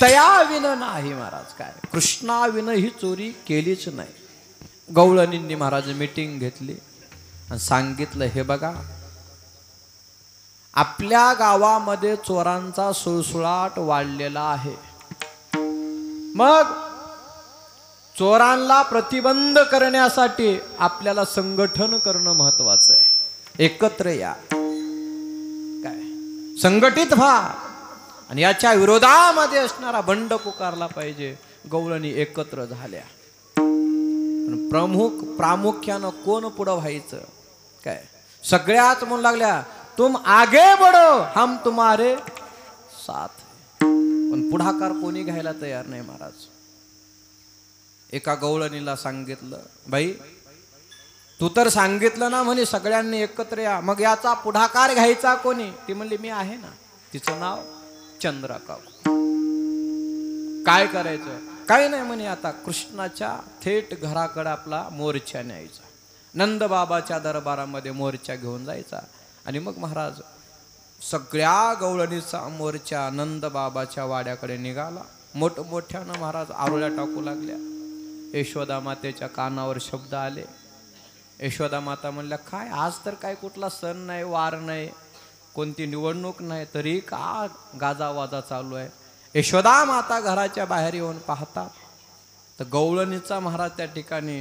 तयाविन नाही महाराज, काय कृष्णाविन ही चोरी केलीच नाही. गवळणींनी महाराज मीटिंग घेतली आणि सांगितलं, हे बघा आपल्या गावामध्ये चोरांचा सुळसुळाट वाढलेला आहे. मग चोरांना प्रतिबंध करण्यासाठी आपल्याला संघटन करणं महत्वाचं आहे. एकत्र या, काय संघटित व्हा आणि याच्या विरोधामध्ये असणारा बंड पुकारला पाहिजे. गवळणी एकत्र झाल्या. प्रामुख्यानं कोण पुढं व्हायचं, काय सगळ्यात म्हणू लागल्या, तुम आगे बढ़ो हम तुम्हारे साथ. पण पुढाकार कोणी घ्यायला तयार नाही महाराज. एका गवळणीला सांगितलं, बाई तू तर सांगितलं ना म्हणे सगळ्यांनी एकत्र या, मग याचा पुढाकार घ्यायचा कोणी? ती म्हणली मी आहे ना. तिचं नाव चंद्रकाऊ. काय करायचं? काही नाही म्हणे, आता कृष्णाच्या थेट घराकडे आपला मोर्चा न्यायचा. नंदबाबाच्या दरबारामध्ये मोर्चा घेऊन जायचा आणि मग महाराज सगळ्या गवळणीचा मोर्चा नंदबाबाच्या वाड्याकडे निघाला. मोठमोठ्यानं महाराज आरोळ्या टाकू लागल्या. यशोदा मातेच्या कानावर शब्द आले. यशोदा माता म्हणल्या, काय आज तर काय कुठला सण नाही, वार नाही, कोणती निवडणूक नाही, तरी का गाजावाजा चालू आहे. यशोदा माता घराच्या बाहेर येऊन पाहतात तर गवळणीचा महाराज त्या ठिकाणी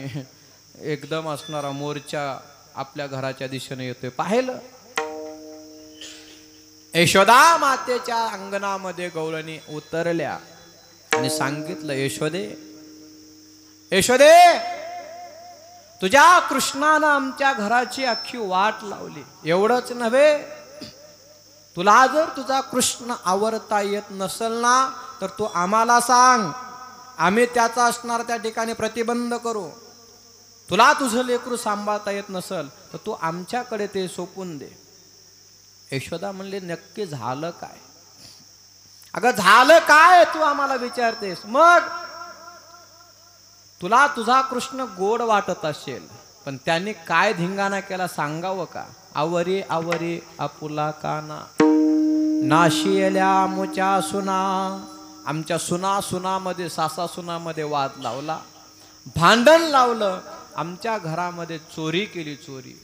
एकदम असणारा मोर्चा आपल्या घराच्या दिशेने येतोय. पाहिलं, यशोदा मातेच्या अंगणामध्ये गवळणी उतरल्या आणि सांगितलं, यशोदे यशोदे, तुझ्या कृष्णानं आमच्या घराची अख्खी वाट लावली. एवढंच नव्हे, तुला जर तुझा कृष्ण आवरता येत नसेल ना तर तू आम्हाला सांग, आम्ही त्याचा असणार त्या ठिकाणी प्रतिबंध करू. तुला तुझं लेकरू सांभाळता येत नसेल तर तू आमच्याकडे ते सोपून दे. यशोदा म्हणले, नक्की झालं काय? अगं झालं काय तू आम्हाला विचारतेस? मग तुला तुझा कृष्ण गोड वाटत असेल, पण त्याने काय धिंगाणा केला सांगावं का? आवरी आवरी आपुला काना, नाशियल्या मुच्या सुना. आमच्या सुनामध्ये सासा सुनामध्ये वाद लावला, भांडण लावलं, आमच्या घरामध्ये चोरी केली. चोरी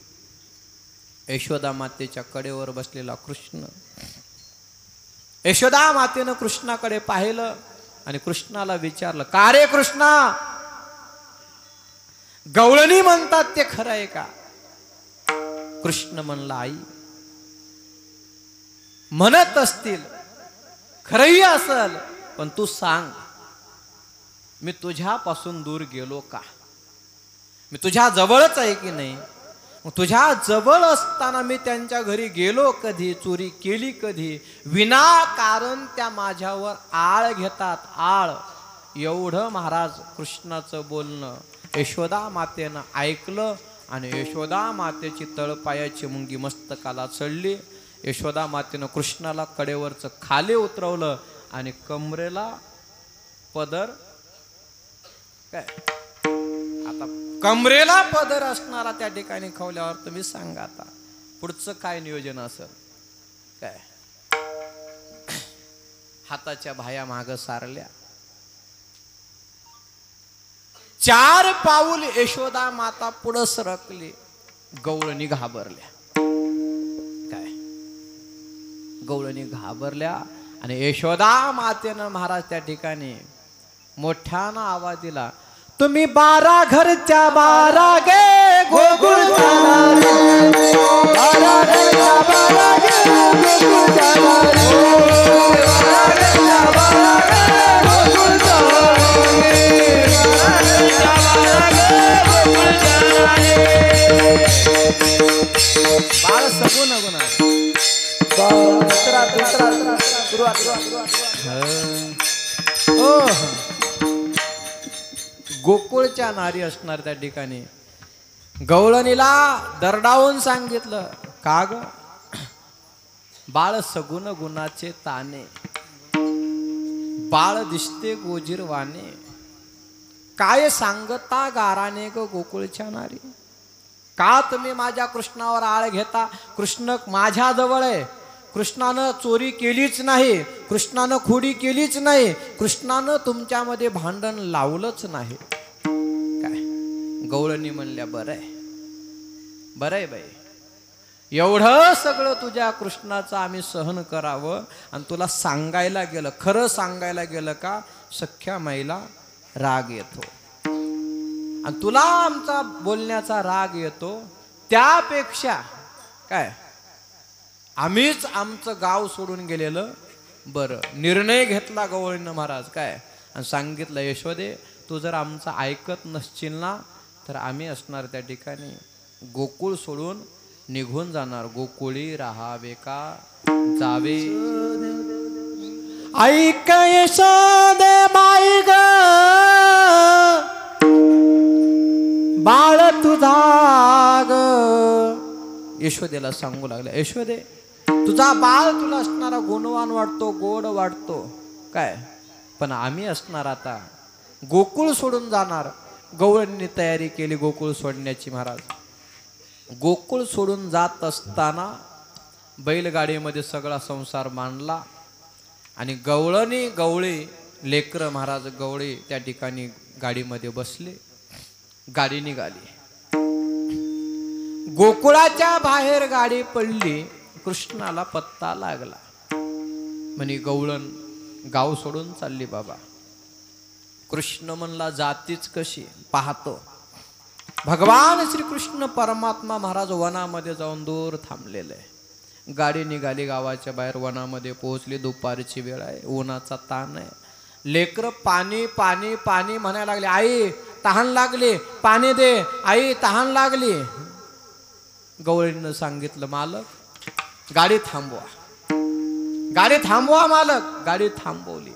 यशोदा मातेच्या कडेवर बसलेला कृष्ण. यशोदा मातेनं कृष्णाकडे पाहिलं आणि कृष्णाला विचारलं, का रे कृष्णा, गवळणी म्हणतात ते खरं आहे का? कृष्ण म्हणला, आई म्हणत असतील, खरंही असल, पण तू सांग, मी तुझ्यापासून दूर गेलो का? मी तुझ्या जवळच आहे की नाही? मग तुझ्या जवळ असताना मी त्यांच्या घरी गेलो कधी? चोरी केली कधी? विनाकारण त्या माझ्यावर आळ घेतात, आळ. एवढं महाराज कृष्णाचं बोलणं यशोदा मातेनं ऐकलं आणि यशोदा मातेची तळपायाची मुंगी मस्तकाला चढली. यशोदा मातेनं कृष्णाला कडेवरचं खाली उतरवलं आणि कमरेला पदर, काय आता कमरेला पदर असणारा त्या ठिकाणी खवल्यावर तुम्ही सांगा आता पुढचं काय नियोजन असेल? काय हाताच्या भाया माग सारल्या, 4 पाऊल यशोदा माता पुढं सरकली. गवळणी घाबरल्या, काय गवळणी घाबरल्या आणि यशोदा मातेनं महाराज त्या ठिकाणी मोठ्यानं आवाज दिला, तुम्ही 12 घरच्या 12 गे गोकुळ जाणारे, 12 घरच्या 12 गे गोकुळ जाणारे, 12 घरच्या 12 गे गोकुळ जाणारे, 12 घरच्या 12 गे गोकुळ जाणारे. बाळ सगुण गुणा दुसरा गोकुळच्या नारी असणार त्या ठिकाणी. गवळणीला दरडावून सांगितलं, का ग बाळ सगुण गुणाचे ताने, बाळ दिसते गोजीरवाने, काय सांगता गाराने ग गोकुळच्या नारी? का तुम्ही माझ्या कृष्णावर आळ घेता? कृष्ण माझ्या जवळ आहे. कृष्णानं चोरी केलीच नाही, कृष्णानं खोडी केलीच नाही, कृष्णानं तुमच्यामध्ये भांडण लावलंच नाही. काय गवळणी म्हणल्या, बरं आहे, बरं आहे बाई, एवढं सगळं तुझ्या कृष्णाचं आम्ही सहन करावं आणि तुला सांगायला गेलं, खरं सांगायला गेलं का सख्या माईला राग येतो आणि तुला आमचा बोलण्याचा राग येतो. त्यापेक्षा काय आम्हीच आमचं गाव सोडून गेलेलं बरं. निर्णय घेतला गवळीनं महाराज, काय आणि सांगितलं, यशोदे तू जर आमचं ऐकत नसशील ना तर आम्ही असणार त्या ठिकाणी गोकुळ सोडून निघून जाणार. गोकुळी राहावे का जावे? ऐक यशोदे बाई ग, बाळ तुझा ग. यशोदेला सांगू लागला, यशोदे तुझा बाळ तुला असणारा गुणवान वाटतो, गोड वाटतो, काय पण आम्ही असणार आता गोकुळ सोडून जाणार. गवळणीने तयारी केली गोकुळ सोडण्याची. महाराज गोकुळ सोडून जात असताना बैलगाडीमध्ये सगळा संसार मांडला आणि गवळणी गवळी लेकर महाराज गवळी त्या ठिकाणी गाडीमध्ये बसले. गाडी निघाली. गोकुळाच्या बाहेर गाडी पडली. कृष्णाला पत्ता लागला, म्हणे गवळण गाव सोडून चालली बाबा. कृष्ण म्हणला, जातीच कशी पाहतो. भगवान श्रीकृष्ण परमात्मा महाराज वनामध्ये जाऊन दूर थांबलेले आहे. गाडी निघाली गावाच्या बाहेर, वनामध्ये पोहोचली. दुपारची वेळ आहे, उन्हाचा ताण आहे. लेकर पाणी पाणी पाणी म्हणायला लागले. आई तहान लागली, पाणी दे, आई तहान लागली. गवळीनं सांगितलं, मालक गाडी थांबवा, गाडी थांबवा मालक. गाडी थांबवली.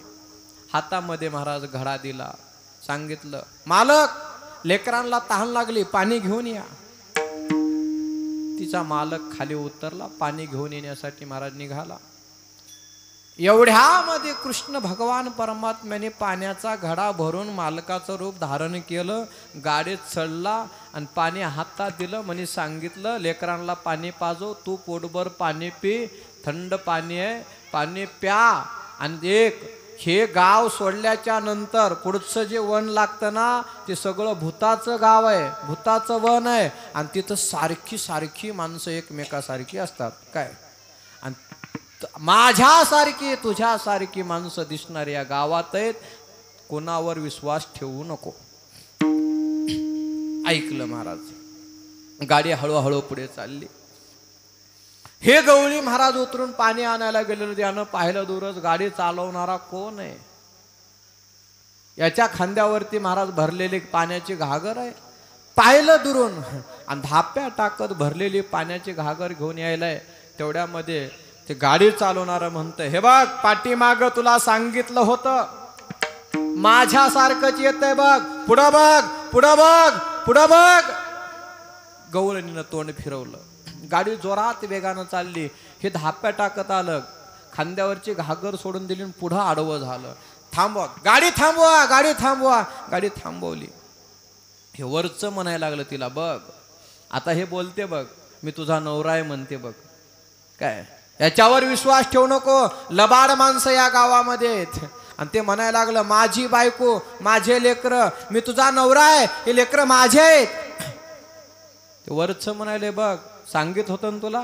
हातामध्ये महाराज घडा दिला. सांगितलं, मालक लेकरांना तहान लागली, पाणी घेऊन या. तिचा मालक खाली उतरला. पाणी घेऊन येण्यासाठी महाराज निघाला. एवढ्यामध्ये कृष्ण भगवान परमात्म्याने पाण्याचा घडा भरून मालकाचं रूप धारण केलं. गाडीत चढला आणि पाणी हातात दिलं. म्हणे सांगितलं, लेकरांना पाणी पाजो, तू पोटभर पाणी पी, थंड पाणी आहे, पाणी प्या आणि एक हे गाव सोडल्याच्या नंतर पुढचं जे वन लागतं ना ते सगळं भूताचं गाव आहे, भूताचं वन आहे. आणि तिथं सारखी सारखी माणसं एकमेकासारखी असतात काय. आणि माझ्यासारखी तुझ्यासारखी माणसं दिसणारी या गावात आहेत, कोणावर विश्वास ठेवू नको. ऐकलं महाराज. गाडी हळूहळू पुढे चालली. हे गवळी महाराज उतरून पाणी आणायला गेलेलं त्यानं पाहिलं दूरच गाडी चालवणारा कोण आहे. याच्या खांद्यावरती महाराज भरलेली पाण्याची घागर आहे. पाहिलं दुरून आणि धाप्या टाकत भरलेली पाण्याची घागर घेऊन यायलाय. तेवढ्यामध्ये ते गाडी चालवणारं म्हणतं, हे बघ पाठीमाग तुला सांगितलं होतं माझ्यासारखंच येतंय बघ, पुढं बघ पुढं बघ पुढं बघ. गवळणीनं तोंड फिरवलं. गाडी जोरात वेगानं चालली. हे धाप्या टाकत आलं, खांद्यावरची घागर सोडून दिली, पुढं आडवं झालं. थांबवा गाडी, थांबवा गाडी, थांबवा. गाडी थांबवली. हे वरचं म्हणायला लागलं तिला, बघ आता हे बोलते बघ, मी तुझा नवरा आहे म्हणते बघ, काय याच्यावर विश्वास ठेवू नको, लबाड माणसं या गावामध्ये आहेत. आणि ते म्हणायला लागलं, माझी बायको माझे लेकरं, मी तुझा नवरा आहे, हे लेकरं माझे आहेत. ते वरचं म्हणाले, बघ सांगित होतं ना तुला.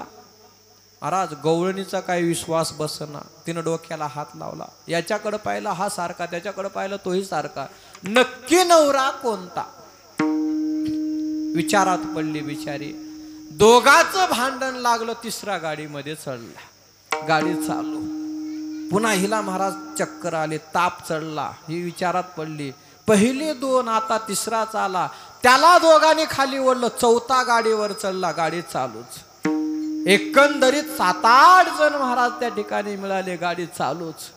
महाराज गवळणीचा काही विश्वास बसना. तिनं डोक्याला हात लावला. याच्याकडे पाहिलं हा सारखा, त्याच्याकडे पाहिलं तोही सारखा. नक्की नवरा कोणता विचारात पडली बिचारी. दोघांचं भांडण लागलं. तिसरा गाडीमध्ये चढला. गाडी चालू. पुन्हा हिला महाराज चक्कर आले, ताप चढला. ही विचारात पडली. पहिले दोन, आता तिसराच आला. त्याला दोघांनी खाली ओढलं. चौथा गाडीवर चढला. गाडी चालूच. एकंदरीत 7-8 जण महाराज त्या ठिकाणी मिळाले. गाडी चालूच.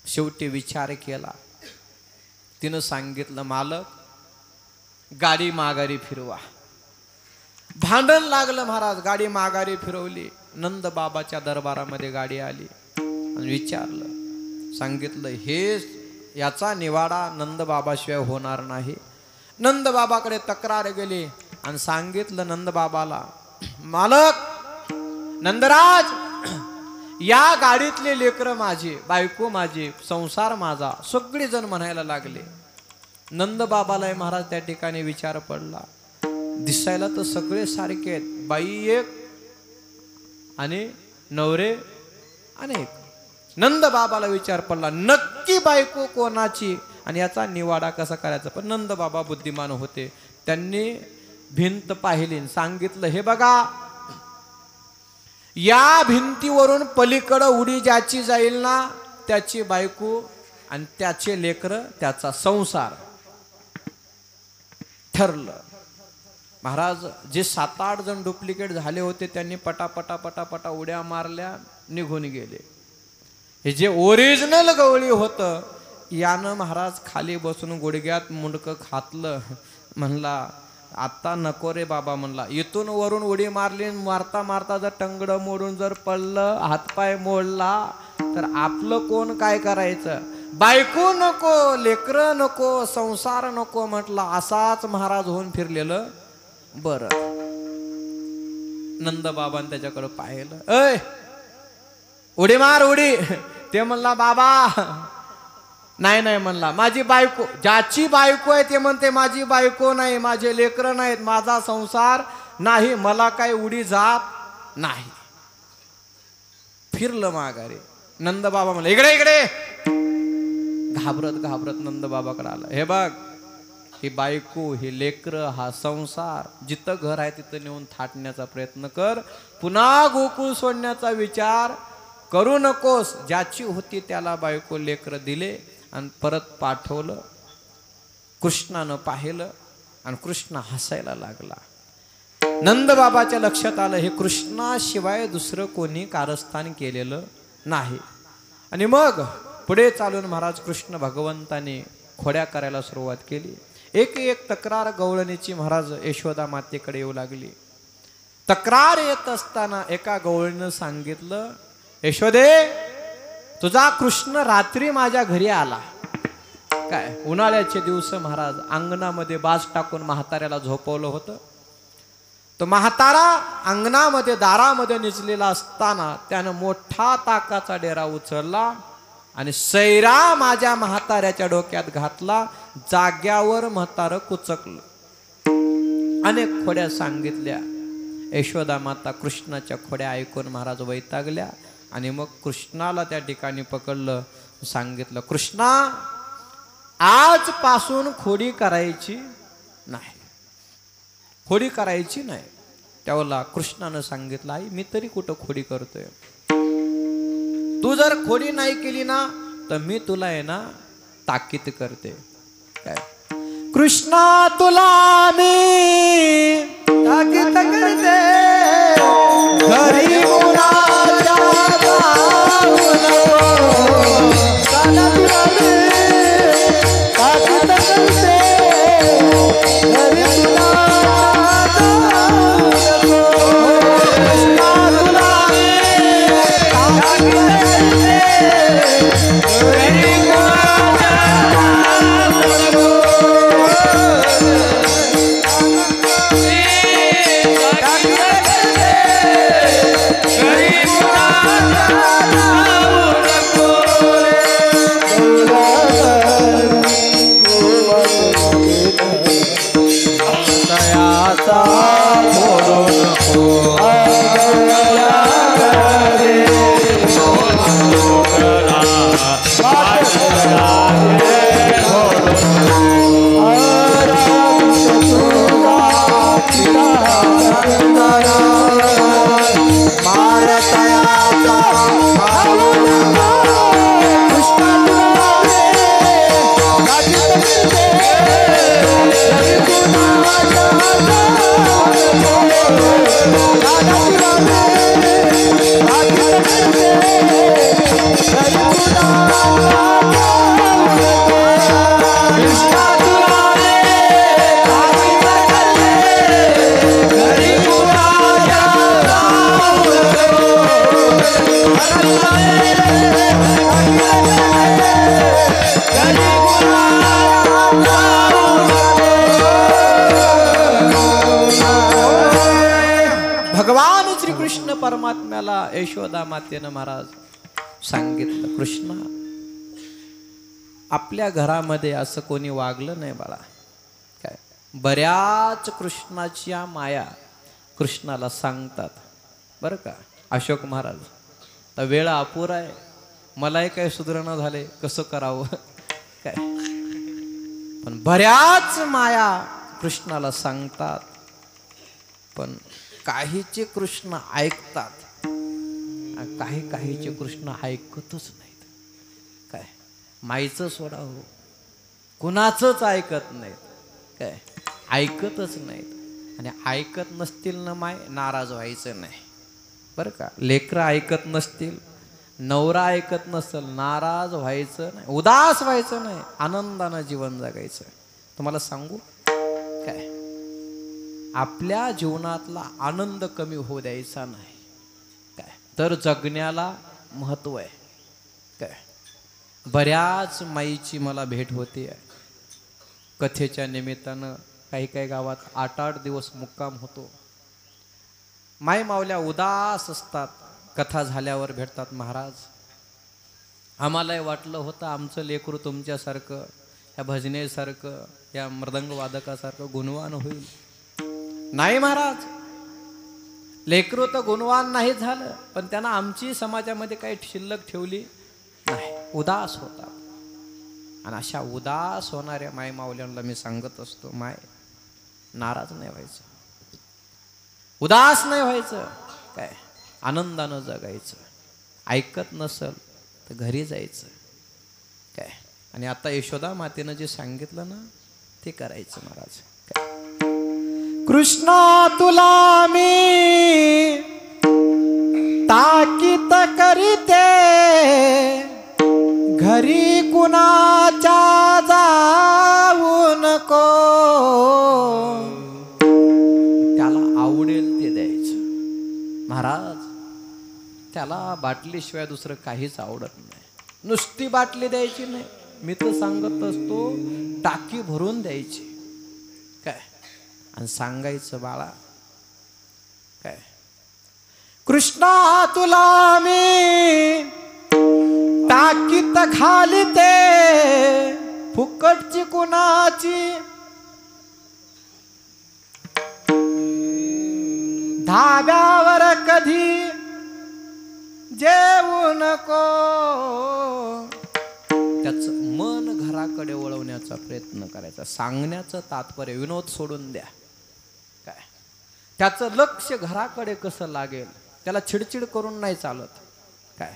शेवटी विचार केला. तिनं सांगितलं, मालक गाडी माघारी फिरवा. भांडण लागलं महाराज. गाडी माघारी फिरवली. नंद बाबाच्या दरबारामध्ये गाडी आली आणि विचारलं, सांगितलं हे याचा निवाडा नंद बाबाशिवाय होणार नाही. नंद बाबाकडे तक्रार गेली आणि सांगितलं नंद बाबाला, मालक नंदराज या गाडीतले लेकरं माझे, बायको माझी, संसार माझा, सगळे जण म्हणायला लागले. नंद बाबाला महाराज त्या ठिकाणी विचार पडला. दिसायला तर सगळे सारखे आहेत, बाई एक आणि नवरे अनेक. नंद बाबाला विचार पडला, नक्की बायको कोणाची आणि याचा निवाडा कसा करायचा. पण नंद बाबा बुद्धिमान होते. त्यांनी भिंत पाहिली, सांगितलं, हे बघा या भिंतीवरून पलीकडं उडी ज्याची जाईल ना त्याची बायको आणि त्याचे लेकरं, त्याचा संसार. ठरलं. महाराज जे 7-8 जण डुप्लिकेट झाले होते त्यांनी पटापटा पटापटा उड्या मारल्या, निघून गेले. हे जे ओरिजिनल गवळी होतं यानं महाराज खाली बसून गुडघ्यात मुंडकं खातलं. म्हणला, आता नको रे बाबा. म्हणला, इथून वरून उडी मारली, मारता मारता जर टंगडं मोडून जर पडलं, हातपाय मोडला तर आपलं कोण काय करायचं. बायको नको, लेकरं नको, संसार नको. म्हटलं असाच महाराज होऊन फिरलेलं बरं. नंद बाबांनी त्याच्याकडे पाहिलं, ऐ उडी मार उडी. ते म्हणला, बाबा नाही नाही. म्हणला, माझी बायको, ज्याची बायको आहे ते म्हणते माझी बायको नाही, माझे लेकरं नाहीत, माझा संसार नाही, मला काही उडी जात नाही. फिरलं माघारी. नंद बाबा म्हणला, इकडे इकडे. घाबरत घाबरत नंद बाबाकडे आला. हे बघ, ही बायको, ही लेकरं, हा संसार, जिथं घर आहे तिथं नेऊन थाटण्याचा प्रयत्न कर. पुन्हा गोकुळ सोडण्याचा विचार करू नकोस. ज्याची होती त्याला बायको लेकरं दिले आणि परत पाठवलं. कृष्णानं पाहिलं आणि कृष्ण हसायला लागला. नंद बाबाच्या लक्षात आलं, हे कृष्णाशिवाय दुसरं कोणी कारस्थान केलेलं नाही. आणि मग पुढे चालून महाराज कृष्ण भगवंताने खोड्या करायला सुरुवात केली. एक एक तक्रार गवळणीची महाराज यशोदा मातेकडे येऊ लागली. तक्रार येत असताना एका गवळणीनं सांगितलं, यशोदे तुझा कृष्ण रात्री माझ्या घरी आला. काय उन्हाळ्याचे दिवस महाराज अंगणामध्ये बाज टाकून म्हाताऱ्याला झोपवलं होतं. तो म्हातारा अंगणामध्ये दारामध्ये निजलेला असताना त्यानं मोठा ताकाचा डेरा उचलला आणि सैरा माझ्या म्हाताऱ्याच्या डोक्यात घातला. जाग्यावर म्हातारं कुचकलं. अनेक खोड्या सांगितल्या. यशोदा माता कृष्णाच्या खोड्या ऐकून महाराज वैतागल्या आणि मग कृष्णाला त्या ठिकाणी पकडलं. सांगितलं, कृष्णा आजपासून खोडी करायची नाही, खोडी करायची नाही. त्यावेळेला कृष्णानं सांगितलं, आई मी तरी कुठं खोडी करतोय. तू जर खोडी नाही केली ना तर मी तुला आहे ना ताकीद करते. काय कृष्णा तुला मी ताकीद करते. घरी मुलाच्या जाऊ नको. काना तुला मी ताकीद करते. घरी मुलाच्या जाऊ नको. कृष्णा तुला मी ताकीद करते. घरी मुलाच्या भगवान श्रीकृष्ण परमात्म्याला यशोदा मातेनं महाराज सांगितलं, कृष्णा आपल्या घरामध्ये असं कोणी वागलं नाही बाळा. काय बऱ्याच कृष्णाच्या माया कृष्णाला सांगतात बरं का अशोक महाराज. तर वेळ अपुरा आहे, मलाही काही सुधारणा झाले, कसं करावं काय. पण बऱ्याच माया कृष्णाला सांगतात, पण काहीचे कृष्ण ऐकतात, काहीचे कृष्ण ऐकतच नाहीत. काय माईचं सोडा हो, कुणाचंच ऐकत नाहीत. काय ऐकतच नाहीत. आणि ऐकत नसतील ना माय, नाराज व्हायचं नाही बरं का. लेकरं ऐकत नसतील, नवरा ऐकत नसेल, नाराज व्हायचं नाही, उदास व्हायचं नाही, आनंदानं जीवन जगायचं. तुम्हाला सांगू काय, आपल्या जीवनातला आनंद कमी होऊ द्यायचा नाही. काय तर जगण्याला महत्व आहे. काय बऱ्याच माईची मला भेट होते कथेच्या निमित्तानं. काही गावात 8-8 दिवस मुक्काम होतो. माई मावल्या उदास असतात, कथा झाल्यावर भेटतात. महाराज आम्हालाही वाटलं होतं आमचं लेकरू तुमच्यासारखं, या भजनेसारखं, या मृदंगवादकासारखं गुणवान होईल. नाही महाराज, लेकरू तर गुणवान नाही झालं, पण त्यांना आमची समाजामध्ये काही शिल्लक ठेवली नाही, उदास होता. आणि अशा उदास होणाऱ्या माय माऊल्यांना मी सांगत असतो, माय नाराज नाही व्हायचं, उदास नाही व्हायचं. काय आनंदानं जगायचं. ऐकत नसल तर घरी जायचं. काय आणि आता यशोदा मातेनं जे सांगितलं ना ते करायचं महाराज. कृष्णा तुला मी ताकीद करीते, घरी कुणाच्या जाऊ नको. त्याला आवडेल ते द्यायचं महाराज. त्याला बाटलीशिवाय दुसरं काहीच आवडत नाही. नुसती बाटली द्यायची नाही, मी तर सांगत असतो टाकी भरून द्यायची. काय आणि सांगायचं, बाळा काय कृष्णा तुला मी टाकीत घालिते फुकटची कुणाची, धाब्यावर कधी जेवू नको. त्याच मन घराकडे वळवण्याचा प्रयत्न करायचा. सांगण्याचं तात्पर्य विनोद सोडून द्या. काय त्याचं लक्ष घराकडे कसं लागेल, त्याला चिडचिड करून नाही चालत. काय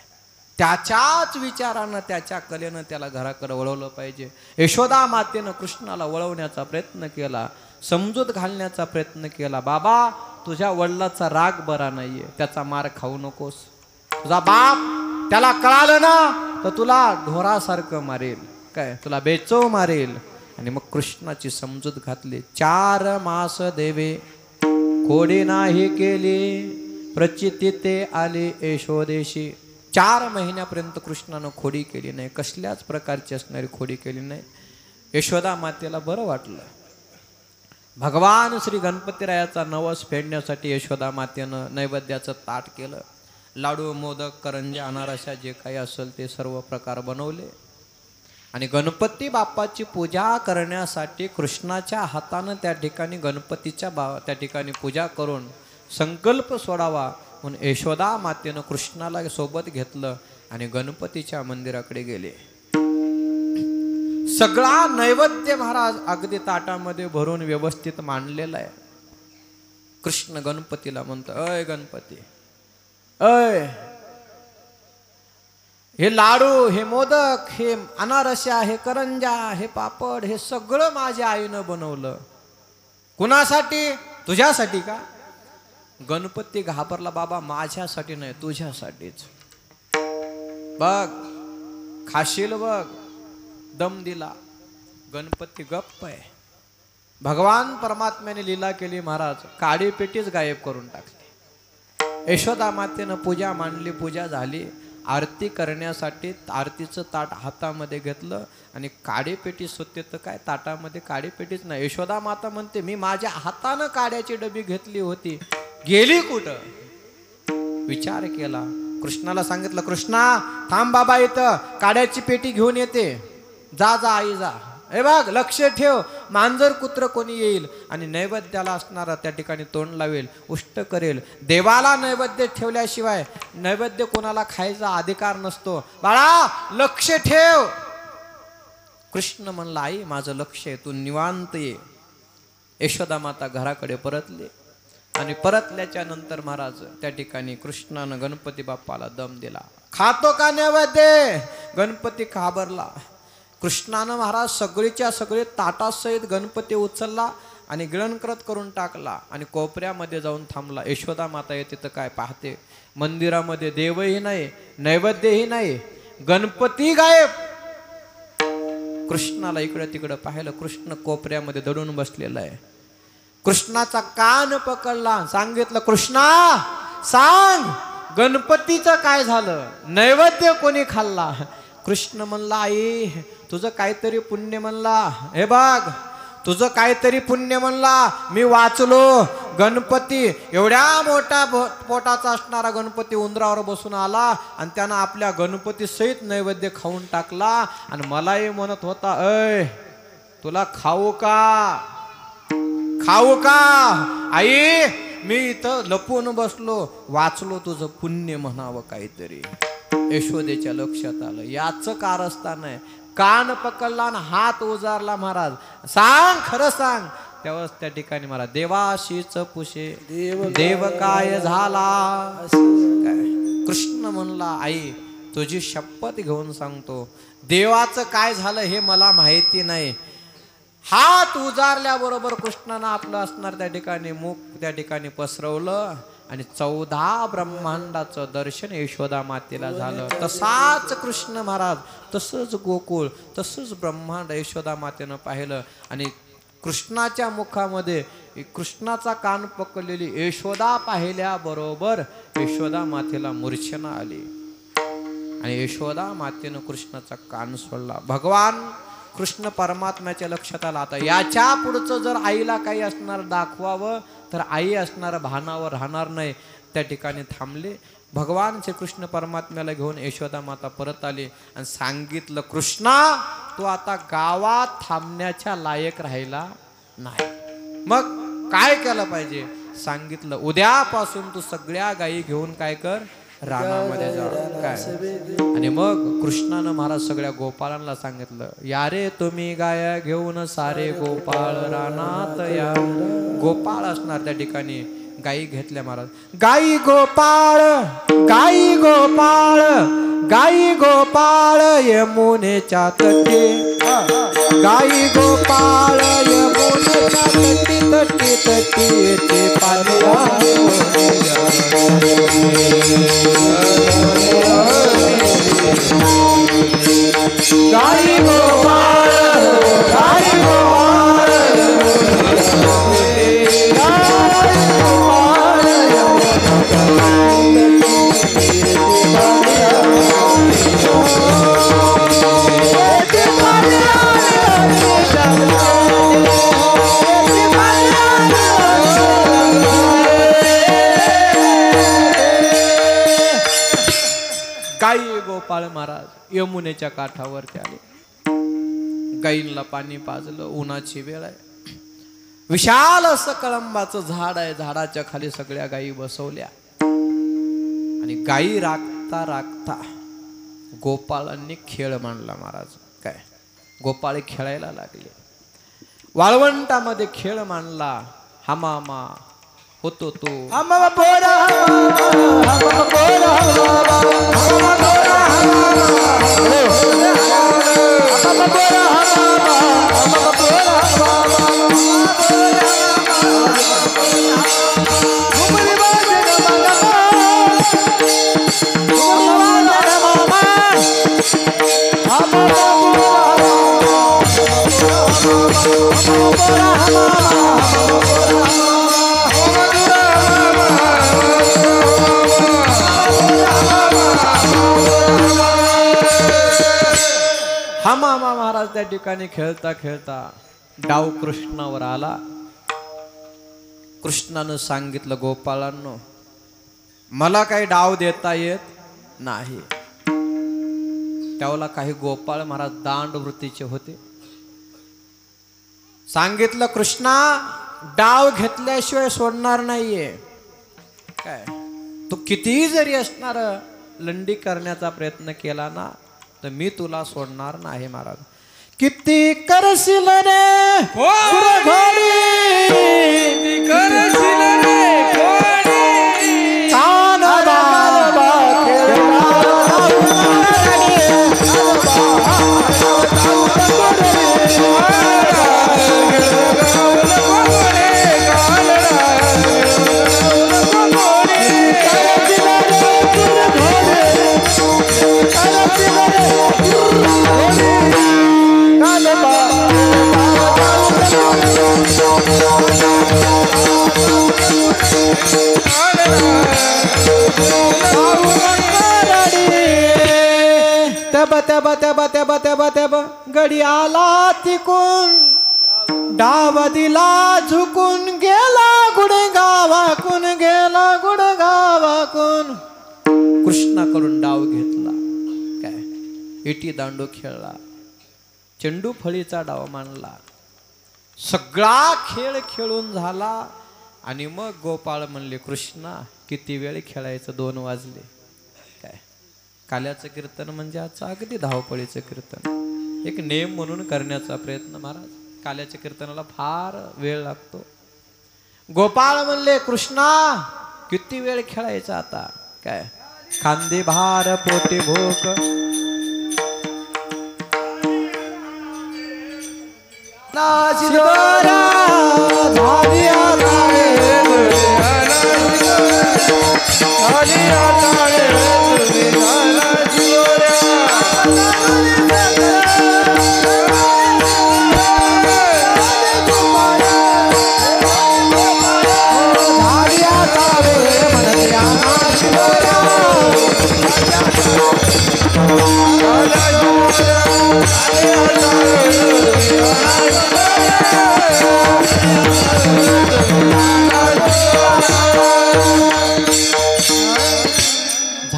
त्याच्याच विचारानं त्याच्या कलेनं त्याला घराकडे वळवलं पाहिजे. यशोदा मातेनं कृष्णाला वळवण्याचा प्रयत्न केला, समजूत घालण्याचा प्रयत्न केला. बाबा तुझ्या वडिलाचा राग बरा नाहीये, त्याचा मार खाऊ नकोस. तुझा बाप त्याला कळालं ना तर तुला ढोरासारखं मारेल, काय तुला बेचव मारेल. आणि मग कृष्णाची समजूत घातली. 4 मास देवे खोडी नाही केली, प्रचिती ते आली यशोदेशी. 4 महिन्यापर्यंत कृष्णानं खोडी केली नाही, कसल्याच प्रकारची असणारी खोडी केली नाही. यशोदा मातेला बरं वाटलं. भगवान श्री गणपतीरायाचा नवस फेडण्यासाठी यशोदा मातेनं नैवेद्याचं ताट केलं. लाडू, मोदक, करंज्या, अनारसा जे काही असेल ते सर्व प्रकार बनवले. आणि गणपती बाप्पाची पूजा करण्यासाठी कृष्णाच्या हातानं त्या ठिकाणी गणपतीच्या त्या ठिकाणी पूजा करून संकल्प सोडावा म्हणून यशोदा मातेनं कृष्णाला सोबत घेतलं आणि गणपतीच्या मंदिराकडे गेले. सगळा नैवेद्य महाराज अगदी ताटामध्ये भरून व्यवस्थित मांडलेला आहे. कृष्ण गणपतीला म्हणतो, अय गणपती, अय हे लाडू, हे मोदक, हे अनारस्या, हे करंजा, हे पापड, हे सगळं माझ्या आईनं बनवलं. कुणासाठी? तुझ्यासाठी का? गणपती घाबरला. बाबा माझ्यासाठी नाही, तुझ्यासाठीच. बघ खाशील बघ. दम दिला. गणपती गप्प आहे. भगवान परमात्म्याने लीला केली महाराज, काडी पेटीच गायब करून टाकली. यशोदा मातेनं पूजा मांडली, पूजा झाली. आरती करण्यासाठी आरतीचं ताट हातामध्ये घेतलं आणि काडीपेटी सोते तर काय ताटामध्ये काडीपेटीच नाही. यशोदा माता म्हणते, मी माझ्या हातानं काड्याची डबी घेतली होती, गेली कुठं? विचार केला. कृष्णाला सांगितलं, कृष्णा थांब बाबा, इथं काड्याची पेटी घेऊन येते. जा जा आई जा. हे बघ लक्ष ठेव, मांजर कुत्र कोणी येईल आणि नैवेद्याला असणारा त्या ठिकाणी तोंड लावेल, उष्ट करेल. देवाला नैवेद्य ठेवल्याशिवाय नैवेद्य कोणाला खायचा अधिकार नसतो. बाळा लक्ष ठेव. कृष्ण म्हणला, आई माझं लक्ष आहे, तू निवांत ये. यशोदा माता घराकडे परतले आणि परतल्याच्या नंतर महाराज त्या ठिकाणी कृष्णानं गणपती बाप्पाला दम दिला. खातो का नैवेद्य? गणपती घाबरला. कृष्णानं महाराज सगळीच्या सगळे ताटासहित गणपती उचलला आणि गिळणकृत करून टाकला आणि कोपऱ्यामध्ये जाऊन थांबला. यशोदा माता येते तर काय पाहते, मंदिरामध्ये देवही नाही, नैवेद्यही नाही, गणपती गायब. कृष्णाला इकडे तिकडे पाहिलं. कृष्ण कोपऱ्यामध्ये दडून बसलेला आहे. कृष्णाचा कान पकडला, सांगितलं, कृष्णा सांग गणपतीचं काय झालं, नैवेद्य कोणी खाल्ला? कृष्ण म्हणला, आई तुझं काहीतरी पुण्य म्हणला. हे बघ तुझं काहीतरी पुण्य म्हणला. मी वाचलो, गणपती एवढ्या मोठ्या पोटाचा असणारा गणपती उंदरावर बसून आला आणि त्यानं आपल्या गणपती सहित नैवेद्य खाऊन टाकला आणि मलाही म्हणत होता, अय तुला खाऊ का, खाऊ का? आई मी इथं लपून बसलो, वाचलो, तुझं पुण्य म्हणावं काहीतरी. यशोदेच्या लक्षात आलं याचं कारस्थान आहे. कान पकडला आणि हात उजारला. महाराज सांग, खरं सांग. तेव्हाच त्या ठिकाणी महाराज देवाशीच पुशे देव काय झाला. काय कृष्ण म्हणला, आई तुझी शपथ घेऊन सांगतो, देवाचं काय झालं हे मला माहिती नाही. हात उजारल्याबरोबर कृष्णानं आपलं असणार त्या ठिकाणी मुख त्या ठिकाणी पसरवलं आणि 14 ब्रह्मांडाचं दर्शन यशोदा मातेला झालं. तसाच कृष्ण महाराज, तसंच गोकुळ, तसंच ब्रह्मांड यशोदा मातेनं पाहिलं. आणि कृष्णाच्या मुखामध्ये कृष्णाचा कान पकडलेली यशोदा पाहिल्याबरोबर यशोदा मातेला मूर्छना आली आणि यशोदा मातेनं कृष्णाचा कान सोडला. भगवान कृष्ण परमात्म्याच्या लक्षात आला, आता याच्या पुढचं जर आईला काही असणार दाखवावं तर आई असणार भानावर राहणार नाही. त्या ठिकाणी थांबले. भगवान श्रीकृष्ण परमात्म्याला घेऊन यशोदा माता परत आली आणि सांगितलं, कृष्णा तू आता गावात थांबण्याच्या लायक राहिला नाही. मग काय केलं पाहिजे सांगितलं, उद्यापासून तू सगळ्या गायी घेऊन काय कर, रानामध्ये जा. काय आणि मग कृष्णानं महाराज सगळ्या गोपाळांना सांगितलं, या रे तुम्ही गाया घेऊन सारे गोपाळ रानात या. गोपाळ असणार त्या ठिकाणी गायी घेतल्या महाराज. गाई गोपाळ, गाई गोपाळ, गाई गोपाळ यमुनेच्या तटी, गाई गोपाळ यमुनेच्या तटी तटी तटी येते पाणी. गाई गोपाळ, गाई गोपाळ गाई गोपाळ महाराज यमुनेच्या काठावरती आले. गाईंना पाणी पाजलं. उन्हाची वेळ आहे. विशाल असं कळंबाचं झाड आहे. झाडाच्या खाली सगळ्या गायी बसवल्या आणि गायी राखता राखता गोपाळांनी खेळ मांडला महाराज. काय गोपाळ खेळायला लागले. वाळवंटामध्ये खेळ मांडला. हमामा होतो तो हमामा महाराज त्या ठिकाणी खेळता खेळता डाव कृष्णावर आला. कृष्णानं सांगितलं, गोपाळांनो मला काही डाव देता येत नाही. त्यावेळेला काही गोपाळ महाराज दांड वृत्तीचे होते. सांगितलं, कृष्णा डाव घेतल्याशिवाय सोडणार नाहीये. काय तू कितीही जरी असणार लंडी करण्याचा प्रयत्न केला ना तर मी तुला सोडणार नाही महाराज. किती करशील रे घोडी, करशील रे घोडी, कान बाबा तब गडी आला तिकून, डाव दिला झुकून, गेला गुडगावाकून, गेला गुडगावाकून. कृष्णाकडून डाव घेतला. काय इटी दांडू खेळला. चेंडू फळीचा डाव मांडला. सगळा खेळ खेळून झाला आणि मग गोपाळ म्हणले, कृष्णा किती वेळ खेळायचं, 2 वाजले. काय काल्याचं कीर्तन म्हणजे आजचं अगदी धावपळीचं कीर्तन. एक नेम म्हणून करण्याचा प्रयत्न महाराज. काल्याच्या कीर्तनाला फार वेळ लागतो. गोपाळ म्हणले, कृष्णा किती वेळ खेळायचा आता. काय खांदे भार पोटे भोक, नाशिदोरा झाली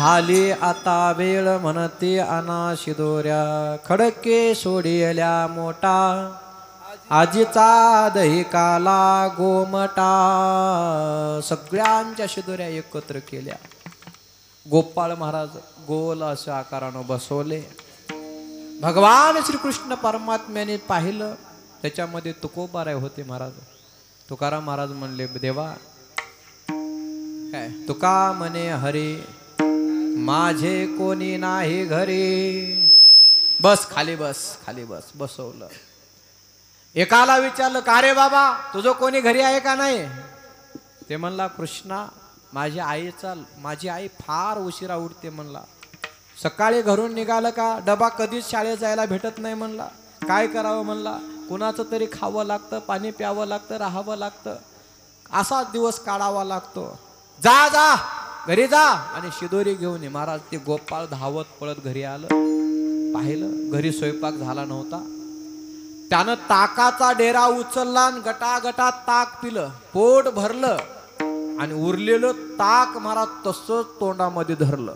झाली आता वेळ म्हणते अनाशी दोऱ्या खडके सोडियल्या मोठा आजीचा दही काला गोमटा सगळ्यांच्या शिदोऱ्या एकत्र केल्या गोपाळ महाराज गोल अशा आकारानं बसवले भगवान श्रीकृष्ण परमात्म्याने पाहिलं त्याच्यामध्ये तुकोबाराय होते महाराज तुकाराम महाराज म्हणले देवा काय तुका म्हणे हरी माझे कोणी नाही घरी बस खाली बस बसवलं एकाला विचारलं का रे बाबा तुझं कोणी घरी आहे का नाही ते म्हणला कृष्णा माझी आई फार उशिरा उठते म्हणला सकाळी घरून निघालं का डबा कधीच शाळेत जायला भेटत नाही म्हणला काय करावं म्हणला कुणाचं तरी खावं लागतं पाणी प्यावं लागतं राहावं लागतं असाच दिवस काढावा लागतो जा घरी जा आणि शिदोरी घेऊन ये महाराज ते गोपाळ धावत पळत घरी आलं पाहिलं घरी स्वयंपाक झाला नव्हता त्यानं ताकाचा डेरा उचलला आणि गटागटात ताक पिलं पोट भरलं आणि उरलेलं ताक महाराज तसंच तोंडामध्ये धरलं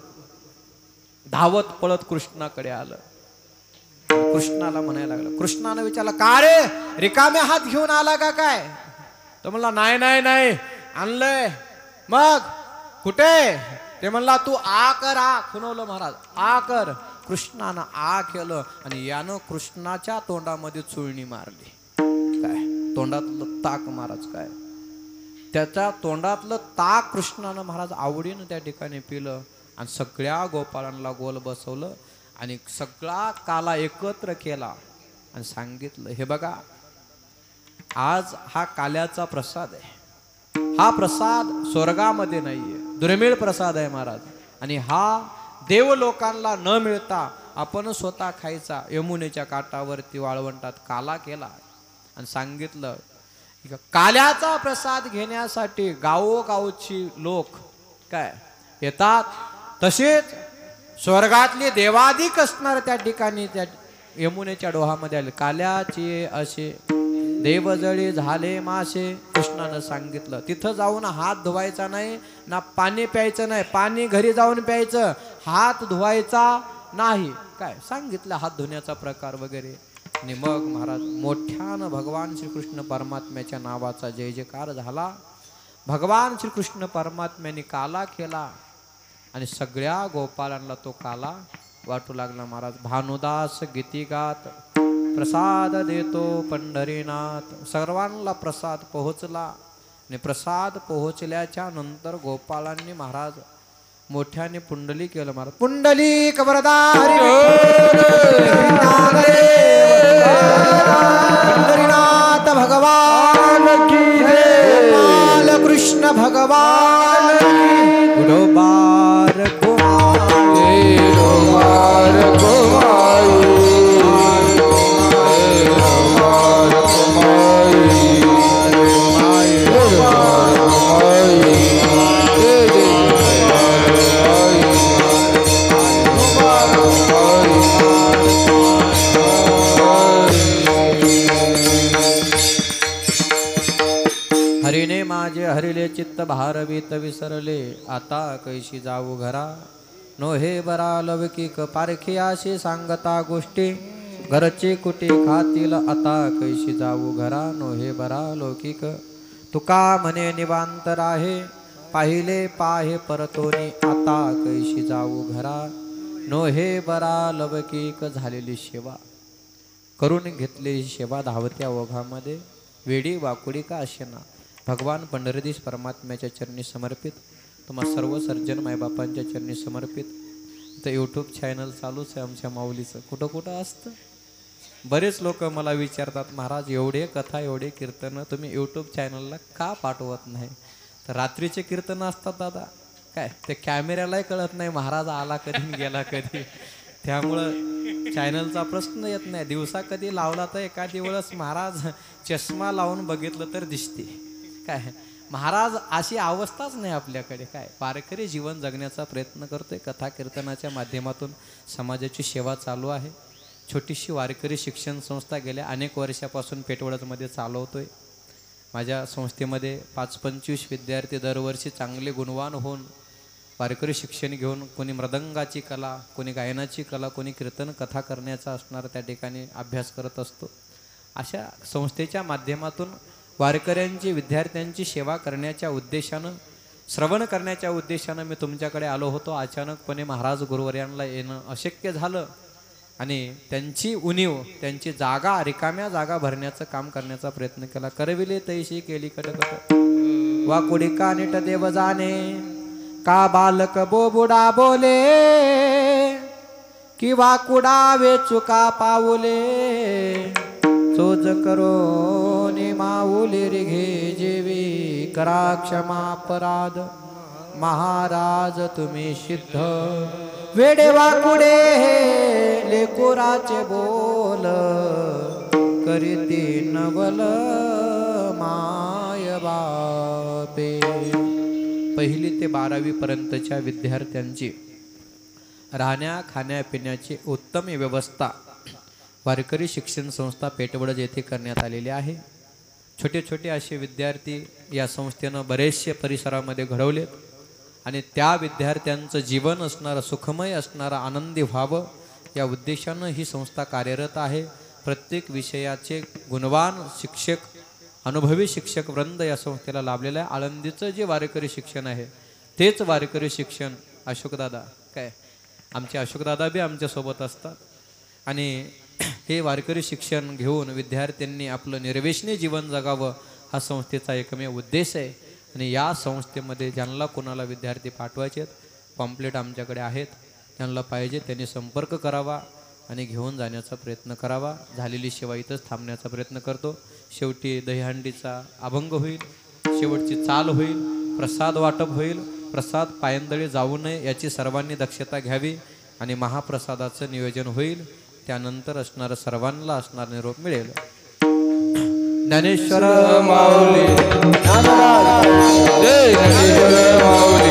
धावत पळत कृष्णाकडे आलं कृष्णाला म्हणायला लागलं कृष्णानं विचारलं का रे रिकामे हात घेऊन आला का काय तो म्हणला नाही आणलंय मग कुठे ते म्हणला तू आ कर आ खुणवलं महाराज आ कर कृष्णानं आ केलं आणि यानं कृष्णाच्या तोंडामध्ये चुळणी मारली काय तोंडातलं ताक महाराज काय त्याच्या तोंडातलं ताक कृष्णानं महाराज आवडीनं त्या ठिकाणी पिलं आणि सगळ्या गोपाळांना गोल बसवलं आणि सगळा काला एकत्र केला आणि सांगितलं हे बघा आज हा काल्याचा प्रसाद आहे हा प्रसाद स्वर्गामध्ये नाहीये दुर्मिळ प्रसाद आहे महाराज आणि हा देव लोकांना न मिळता आपण स्वतः खायचा यमुनेच्या काठावरती वाळवंटात काला केला आणि सांगितलं काल्याचा प्रसाद घेण्यासाठी गावोगावची लोक काय येतात तसेच स्वर्गातले देवाधिक असणार त्या ठिकाणी त्या यमुनेच्या डोहामध्ये आले काल्याचे असे देवजळी झाले मासे कृष्णानं सांगितलं तिथं जाऊन हात धुवायचा नाही ना पाणी प्यायचं नाही पाणी घरी जाऊन प्यायचं हात धुवायचा नाही काय सांगितलं हात धुण्याचा प्रकार वगैरे आणि मग महाराज मोठ्यानं भगवान श्रीकृष्ण परमात्म्याच्या नावाचा जय जयकार झाला भगवान श्रीकृष्ण परमात्म्याने काला केला आणि सगळ्या गोपाळांना तो काला वाटू लागला महाराज भानुदास गीतिगात प्रसाद देतो पंढरीनाथ सर्वांना प्रसाद पोहोचला आणि प्रसाद पोहोचल्याच्या नंतर गोपाळांनी महाराज मोठ्याने पुंडली केलं महाराज पुंडली कबरदारी पंढरीनाथ भगवान की जय कृष्ण भगवान गुरुबार हरिने माझे हरिले चित्त भारवीत विसरले आता कैशी जाऊ घरा नो हे बरा लवकिक पारखियाशी सांगता गोष्टी घरचे कुठे खातील आता कैशी जाऊ घरा नो हे बरा लौकिक तुका म्हणे निवांत राहे पाहिले पाहे परतोनी आता कैशी जाऊ घरा नो हे बरा लवकिक झालेली सेवा करून घेतलेली सेवा धावत्या ओघामध्ये वेडी वाकुडी का असेना भगवान पंढरीधीश परमात्म्याच्या चरणी समर्पित तुम्हा सर्व सर्जन मायबापांच्या चरणी समर्पित तर यूट्यूब चॅनल चालूच आहे आमच्या माऊलीचं कुठं कुठं असतं बरेच लोक मला विचारतात महाराज एवढे कथा एवढे कीर्तनं तुम्ही यूट्यूब चॅनलला का पाठवत नाही तर रात्रीचे कीर्तनं असतात दादा काय ते कॅमेऱ्यालाही कळत नाही महाराज आला कधी गेला कधी त्यामुळं चॅनलचा प्रश्न येत नाही दिवसा कधी लावला तर एखादी वेळेस महाराज चष्मा लावून बघितलं तर दिसते काय महाराज अशी अवस्थाच नाही आपल्याकडे काय वारकरी जीवन जगण्याचा प्रयत्न करतोय कथा कीर्तनाच्या माध्यमातून समाजाची सेवा चालू आहे छोटीशी वारकरी शिक्षण संस्था गेल्या अनेक वर्षापासून पेटवडमध्ये चालवतोय माझ्या संस्थेमध्ये 5-25 विद्यार्थी दरवर्षी चांगले गुणवान होऊन वारकरी शिक्षण घेऊन कोणी मृदंगाची कला, कोणी गायनाची कला, कोणी कीर्तन कथा करण्याचा असणार त्या ठिकाणी अभ्यास करत असतो. अशा संस्थेच्या माध्यमातून वारकऱ्यांची, विद्यार्थ्यांची सेवा करण्याच्या उद्देशानं, श्रवण करण्याच्या उद्देशानं मी तुमच्याकडे आलो होतो. अचानकपणे महाराज गुरुवर्यांना येणं अशक्य झालं आणि त्यांची उणीव, त्यांची जागा, रिकाम्या जागा भरण्याचं काम करण्याचा प्रयत्न केला. करविले तैशी केली कटकट, वाकुडी का नीट देव जाणे, का बालक बोबुडा बोले, कि वाकुडा वेचुका पाऊले, चोज करो माऊले रे घे जेवी, करा क्षमा अपराध महाराज तुम्ही सिद्ध, वेडे वाकुडे हे लेकुराचे बोल, करीती नवल माय बापे. 1ली ते 12वी पर्यंतच्या विद्यार्थ्यांची राहण्या खाण्यापिण्याची उत्तम व्यवस्था वारकरी शिक्षण संस्था पेठवडज येथे करण्यात आलेली आहे. छोटे छोटे असे विद्यार्थी या संस्थेनं बरेचसे परिसरामध्ये घडवलेत आणि त्या विद्यार्थ्यांचं जीवन असणारं, सुखमय असणारं, आनंदी व्हावं या उद्देशानं ही संस्था कार्यरत आहे. प्रत्येक विषयाचे गुणवान शिक्षक, अनुभवी शिक्षक वृंद या संस्थेला लाभलेलं आहे. आळंदीचं जे वारकरी शिक्षण आहे तेच वारकरी शिक्षण अशोकदादा, काय आमचे अशोकदादा बी आमच्यासोबत असतात आणि हे वारकरी शिक्षण घेऊन विद्यार्थ्यांनी आपलं निर्व्यसनी जीवन जगावं हा संस्थेचा एकमेव उद्देश आहे. आणि या संस्थेमध्ये ज्यांना कोणाला विद्यार्थी पाठवायचे आहेत, पॉम्पलेट आमच्याकडे आहेत, ज्यांना पाहिजे त्यांनी संपर्क करावा आणि घेऊन जाण्याचा प्रयत्न करावा. झालेली सेवा इथंच थांबण्याचा प्रयत्न करतो. शेवटी दहीहंडीचा अभंग होईल, शेवटची चाल होईल, प्रसाद वाटप होईल. प्रसाद पायंदळी जाऊ नये याची सर्वांनी दक्षता घ्यावी आणि महाप्रसादाचं नियोजन होईल. त्यानंतर असणारं सर्वांना असणार निरोप मिळेल. ज्ञानेश्वर माऊली ज्ञानराज, जय ज्ञानेश्वर माऊली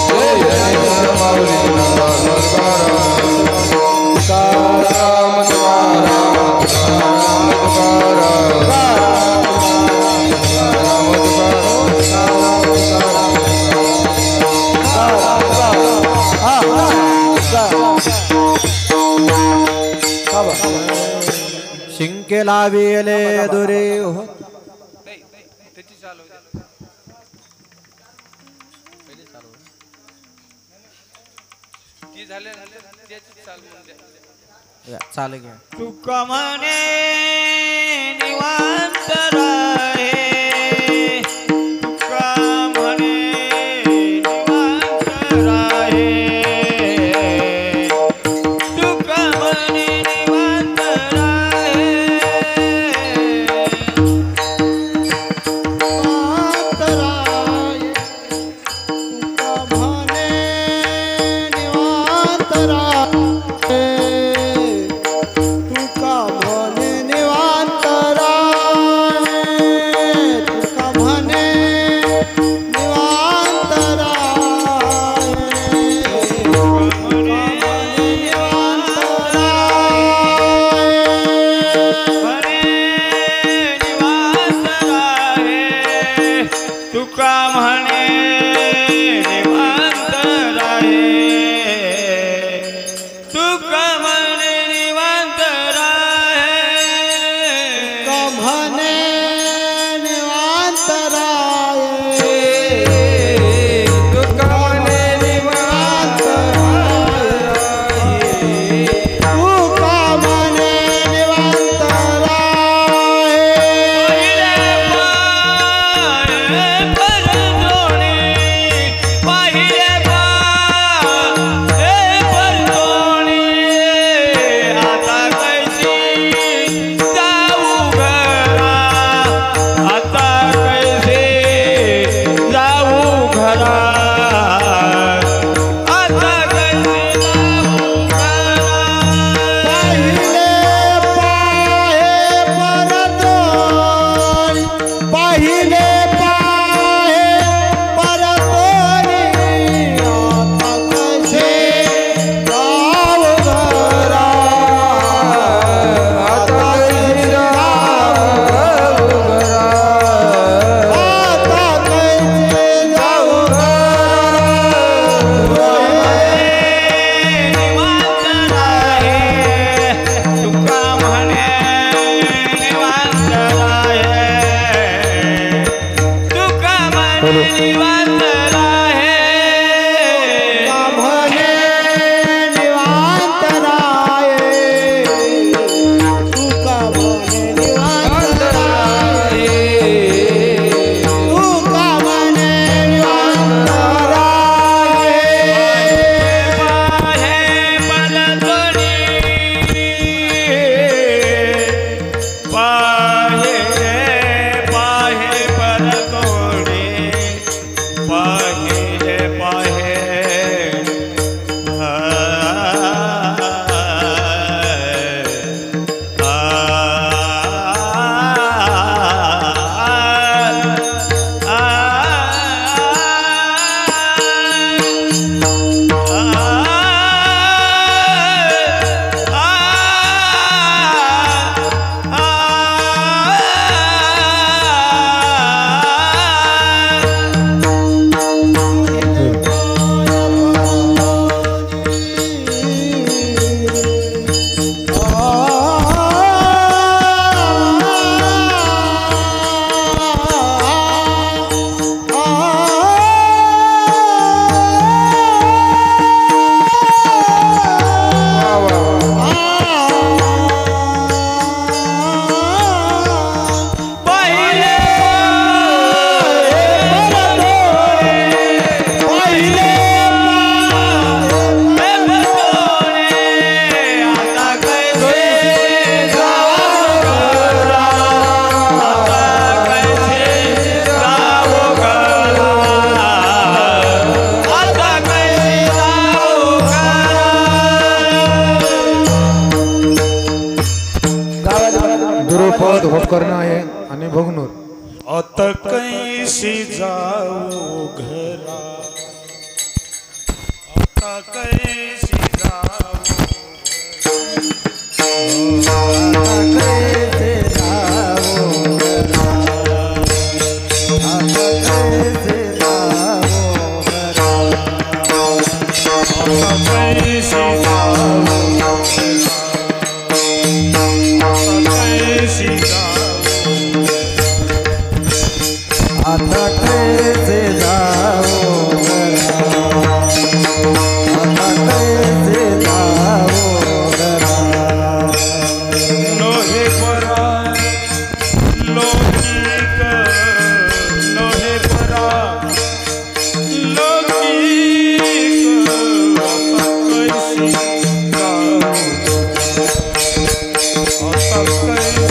जय ज्ञानेश्वर माऊली शिंके लाविले दुरे हो. चाल घ्या. तुका म्हणे निवांत राहे, तुका म्हणे निवांत राहे, तुका म्हणे निवांत राहे, निवांत राहे, तुका म्हणे निवांत राहे, तुका म्हणे निवांत राहे, तुका म्हणे निवांत राहे, तुका म्हणे निवांत राहे, तुका म्हणे निवांत राहे, तुका म्हणे निवांत राहे, तुका म्हणे निवांत राहे, तुका म्हणे निवांत राहे. दुरुपद होपकर्ण आहे आणि भोगनूर. आता कैसी जाऊ घरा, आता कैसी जाऊ, आता कैसे जाऊ घरा, आता कैसे जाऊ घरा, आता कैसी जाऊ घरा, आता कैसे जाओ घरा, आता कैसे जाओ घरा. लोहे परा लौकिक, लोहे परा लौकिक, आता कैसी जाओ, आता कैसी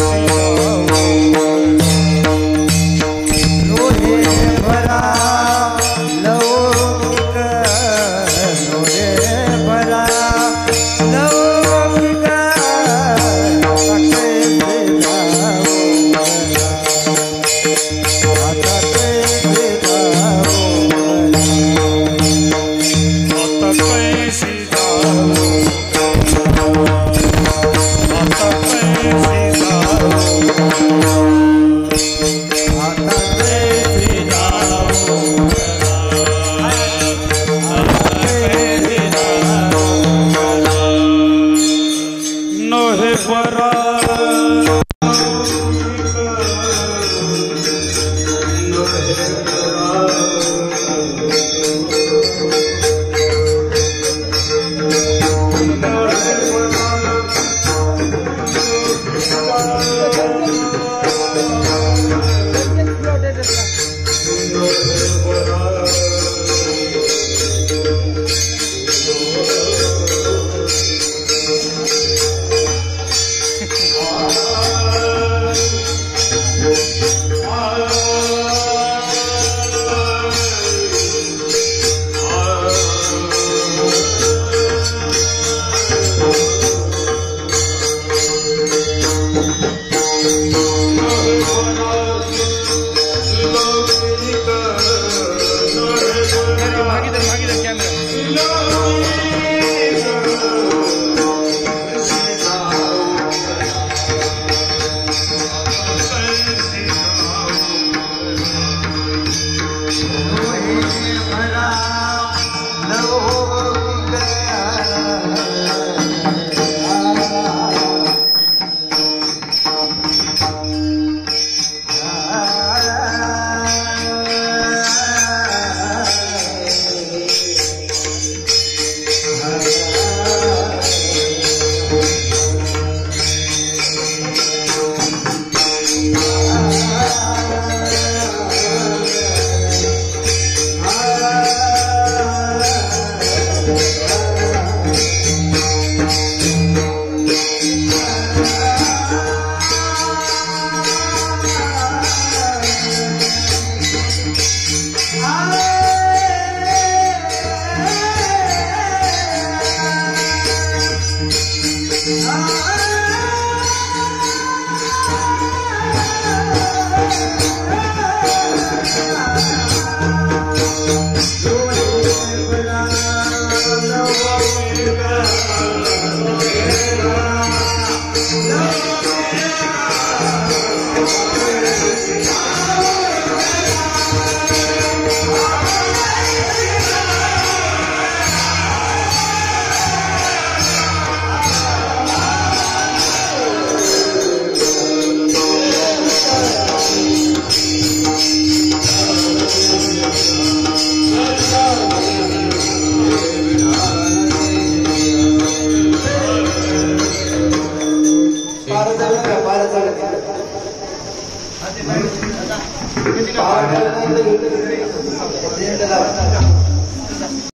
झाला